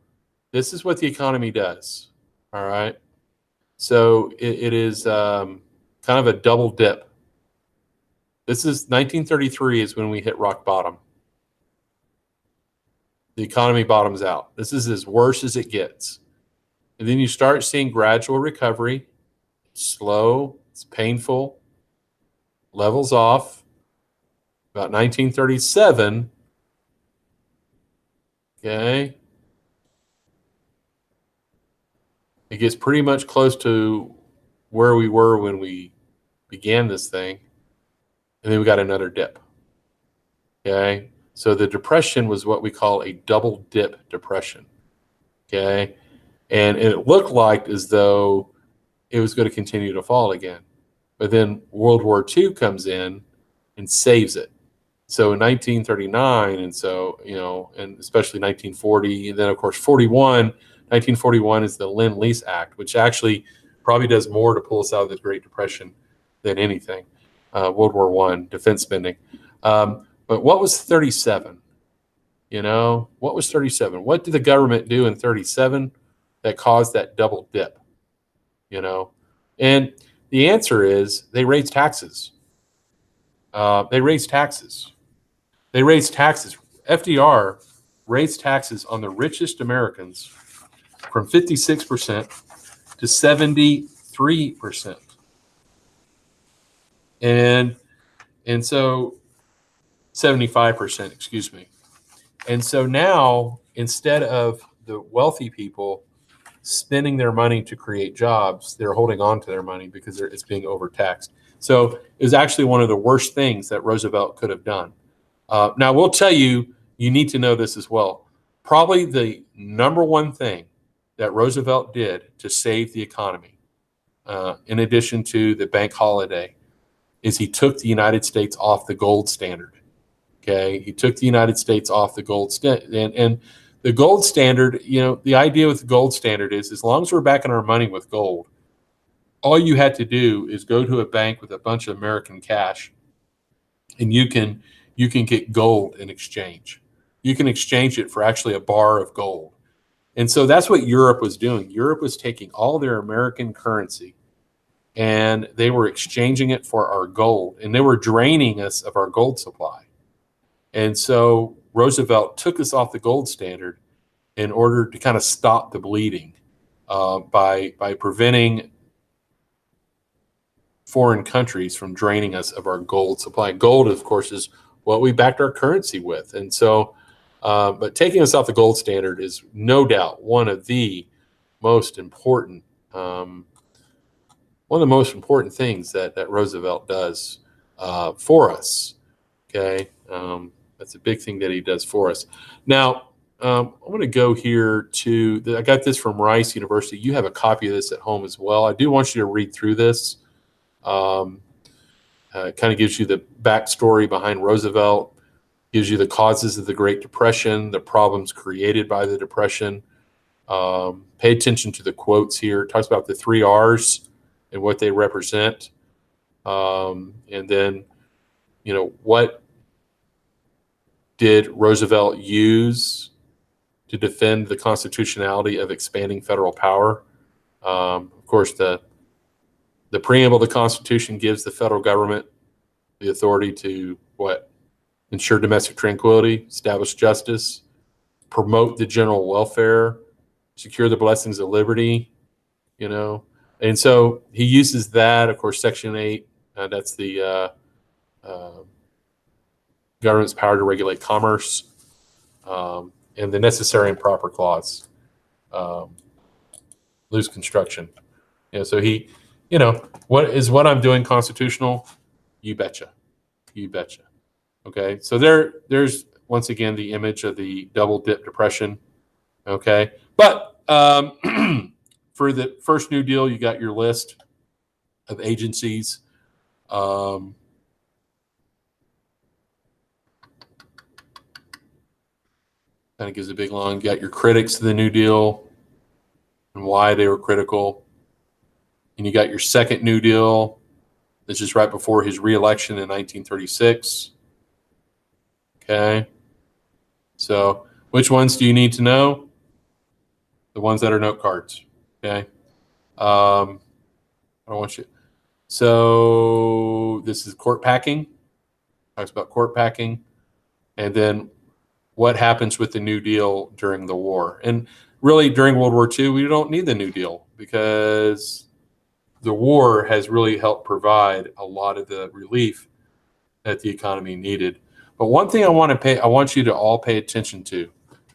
A: this is what the economy does. All right. So it is kind of a double dip. This is 1933 is when we hit rock bottom. The economy bottoms out. This is as worse as it gets. And then you start seeing gradual recovery. It's slow, it's painful, levels off. About 1937, okay, it gets pretty much close to where we were when we began this thing. And then we got another dip. Okay. So the depression was what we call a double dip depression. Okay. And it looked like as though it was going to continue to fall again. But then World War II comes in and saves it. So in 1939, and so, and especially 1940, and then of course 1941 is the Lend-Lease Act, which actually probably does more to pull us out of the Great Depression than anything. World War I, defense spending. But what was 37? What was 37? What did the government do in 37 that caused that double dip? And the answer is they raised taxes. They raised taxes. FDR raised taxes on the richest Americans from 56% to 73%. And so 75%, excuse me. And so now, instead of the wealthy people spending their money to create jobs, they're holding on to their money because it's being overtaxed. So it was actually one of the worst things that Roosevelt could have done. Now, we'll tell you, you need to know this as well. Probably the number one thing that Roosevelt did to save the economy, in addition to the bank holiday, is he took the United States off the gold standard. Okay, he took the United States off the gold standard, and the gold standard. The idea with the gold standard is, as long as we're backing our money with gold, all you had to do is go to a bank with a bunch of American cash, and you can get gold in exchange. You can exchange it for actually a bar of gold. And so that's what Europe was doing. Europe was taking all their American currency and they were exchanging it for our gold, and they were draining us of our gold supply. And so Roosevelt took us off the gold standard in order to kind of stop the bleeding by preventing foreign countries from draining us of our gold supply. Gold, of course, is what we backed our currency with. And so, but taking us off the gold standard is no doubt one of the most important things that Roosevelt does for us. Okay, that's a big thing that he does for us. Now, I'm going to go here to I got this from Rice University. You have a copy of this at home as well. I do want you to read through this. It kind of gives you the backstory behind Roosevelt, gives you the causes of the Great Depression, the problems created by the Depression. Pay attention to the quotes here. It talks about the 3 R's and what they represent. And then, what did Roosevelt use to defend the constitutionality of expanding federal power? Of course, the preamble of the Constitution gives the federal government the authority to ensure domestic tranquility, establish justice, promote the general welfare, secure the blessings of liberty, And so he uses that, of course, Section 8, that's the government's power to regulate commerce, and the necessary and proper clause, loose construction. So he, what I'm doing constitutional? You betcha. Okay, so there's once again the image of the double dip depression. Okay, but for the first New Deal, you got your list of agencies. Kind of gives a big long. You got your critics to the New Deal and why they were critical. and you got your second New Deal. This is right before his reelection in 1936. Okay. So which ones do you need to know? The ones that are note cards. Okay. I don't want you. So this is court packing. Talks about court packing. And then what happens with the New Deal during the war. And really during World War II, we don't need the New Deal because the war has really helped provide a lot of the relief that the economy needed. But one thing I want you to all pay attention to.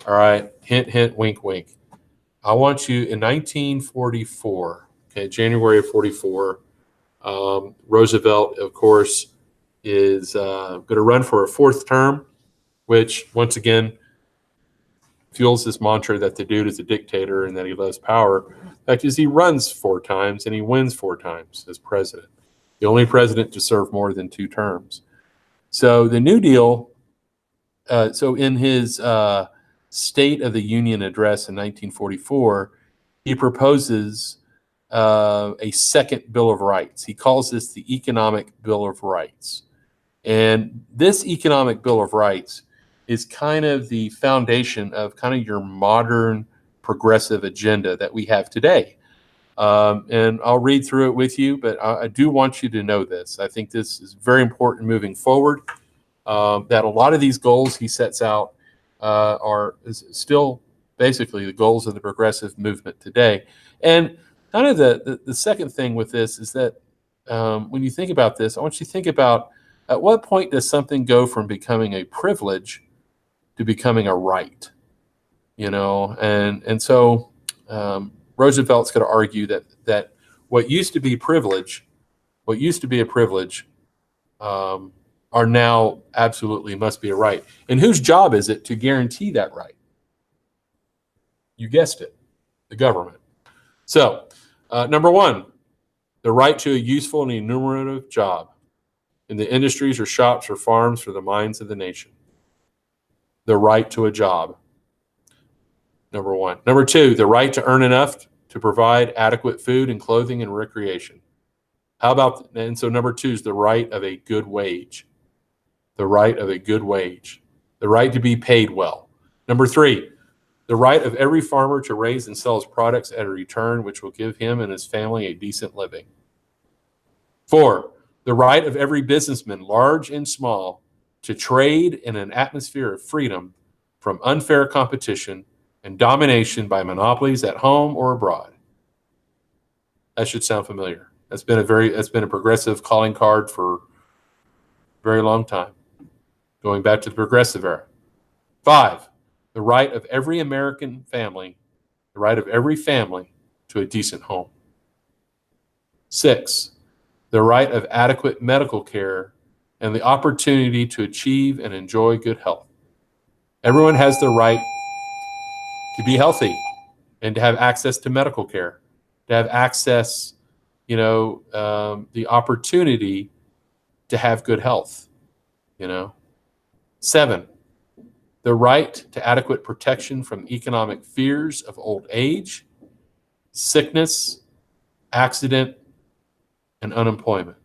A: All right, hint, hint, wink, wink. I want you in 1944, okay, January of 44, Roosevelt, of course, is going to run for a fourth term, which once again fuels this mantra that the dude is a dictator and that he loves power. In fact, is he runs 4 times and he wins 4 times as president. The only president to serve more than 2 terms. So the New Deal, so in his State of the Union address in 1944, he proposes a second Bill of Rights. He calls this the Economic Bill of Rights. And this Economic Bill of Rights is kind of the foundation of kind of your modern progressive agenda that we have today. And I'll read through it with you, but I do want you to know this. I think this is very important moving forward, that a lot of these goals he sets out are still basically the goals of the progressive movement today. And kind of the second thing with this is that when you think about this, I want you to think about at what point does something go from becoming a privilege to becoming a right, you know? And so Roosevelt's going to argue that what used to be a privilege are now absolutely must be a right. And whose job is it to guarantee that right? You guessed it, the government. So number 1, the right to a useful and remunerative job in the industries or shops or farms for the mines of the nation. The right to a job. Number 1. Number 2, the right to earn enough to provide adequate food and clothing and recreation. How about, and so number 2 is the right of a good wage. The right of a good wage. The right to be paid well. Number 3, the right of every farmer to raise and sell his products at a return which will give him and his family a decent living. 4, the right of every businessman, large and small, to trade in an atmosphere of freedom from unfair competition and domination by monopolies at home or abroad. That should sound familiar. That's been a progressive calling card for a very long time, going back to the progressive era. 5, the right of every American family, the right of every family to a decent home. 6, the right of adequate medical care and the opportunity to achieve and enjoy good health. Everyone has the right to be healthy and to have access to medical care, to have access, the opportunity to have good health, 7, the right to adequate protection from economic fears of old age, sickness, accident, and unemployment.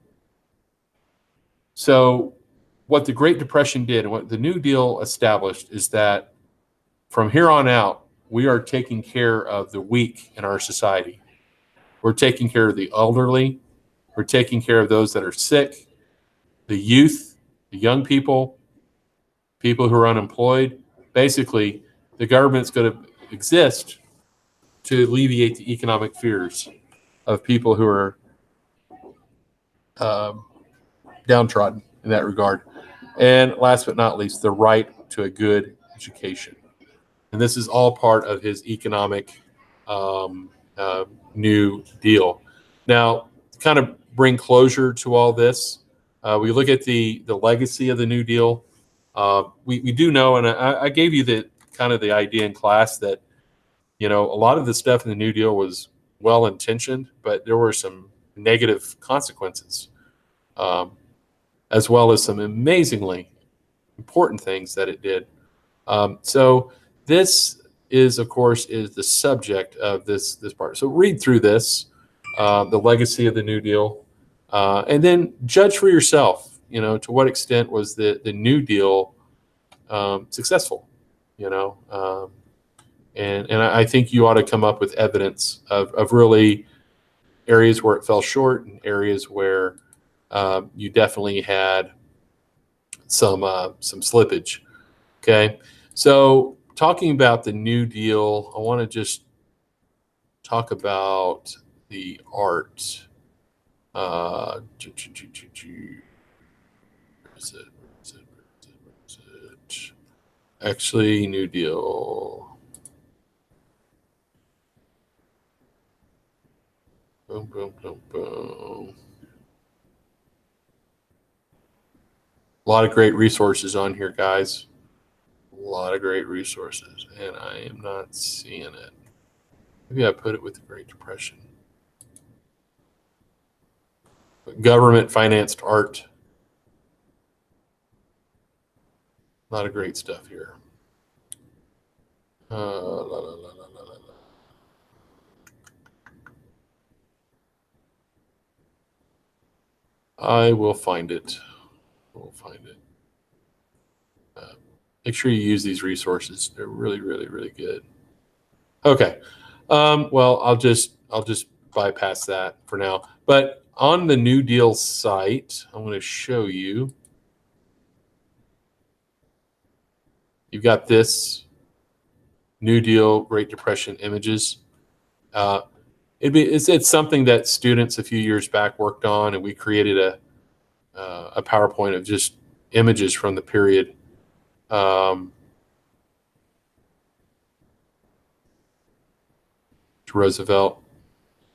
A: So what the Great Depression did and what the New Deal established is that from here on out, we are taking care of the weak in our society. We're taking care of the elderly. We're taking care of those that are sick, the youth, the young people, people who are unemployed. Basically, the government's going to exist to alleviate the economic fears of people who are downtrodden in that regard. And last but not least, the right to a good education. And this is all part of his economic New Deal. Now, to kind of bring closure to all this, we look at the legacy of the New Deal. We do know, and I gave you the kind of the idea in class that, a lot of the stuff in the New Deal was well-intentioned, but there were some negative consequences, as well as some amazingly important things that it did. So this is, of course, is the subject of this part. So read through this. the legacy of the New Deal, and then judge for yourself. To what extent was the New Deal successful? And I think you ought to come up with evidence of really areas where it fell short and areas where you definitely had some slippage. Okay, so talking about the New Deal, I want to just talk about the art. Where is it? Actually, New Deal. Boom, boom, boom, boom. A lot of great resources on here, guys. A lot of great resources, and I am not seeing it. Maybe I put it with the Great Depression. Government financed art. A lot of great stuff here. I will find it. We'll find it. Make sure you use these resources. They're really, really, really good. Okay. Well, I'll just bypass that for now. But on the New Deal site, I'm going to show you. You've got this New Deal, Great Depression images. It's something that students a few years back worked on, and we created a PowerPoint of just images from the period. Roosevelt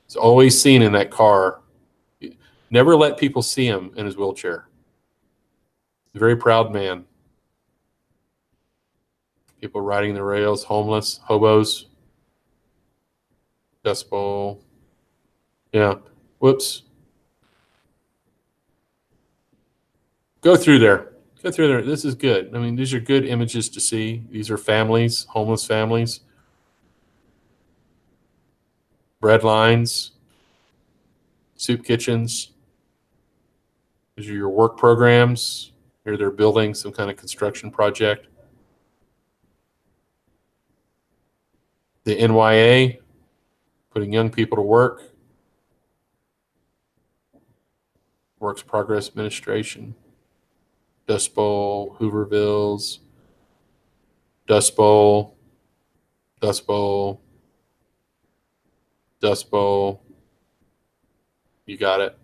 A: is always seen in that car. Never let people see him in his wheelchair. A very proud man. People riding the rails, homeless, hobos. Dust Bowl. Yeah. Whoops. Go through there. Go through there. This is good. I mean, these are good images to see. These are families, homeless families. Bread lines. Soup kitchens. These are your work programs. Here they're building some kind of construction project. The NYA, putting young people to work. Works Progress Administration. Dust Bowl, Hoovervilles. Dust Bowl. Dust Bowl. Dust Bowl. You got it.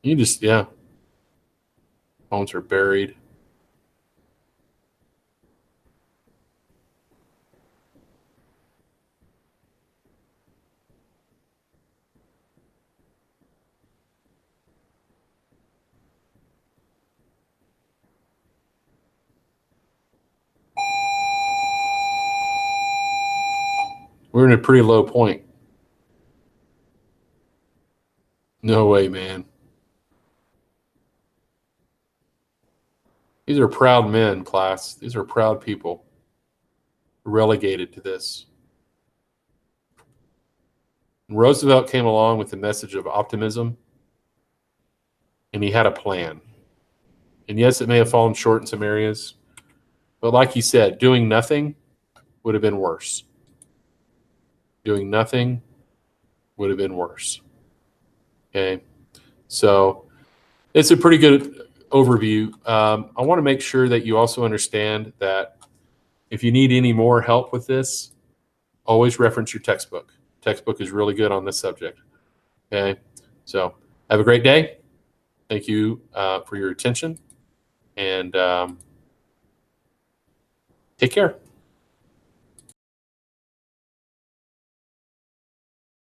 A: You just, yeah. Homes are buried. We're in a pretty low point. No way, man. These are proud men, class. These are proud people relegated to this. And Roosevelt came along with a message of optimism, and he had a plan. And yes, it may have fallen short in some areas, but like he said, doing nothing would have been worse. Doing nothing would have been worse. Okay, so it's a pretty good overview. I want to make sure that you also understand that if you need any more help with this, always reference your textbook. Textbook is really good on this subject. Okay, so have a great day. Thank you for your attention, and take care.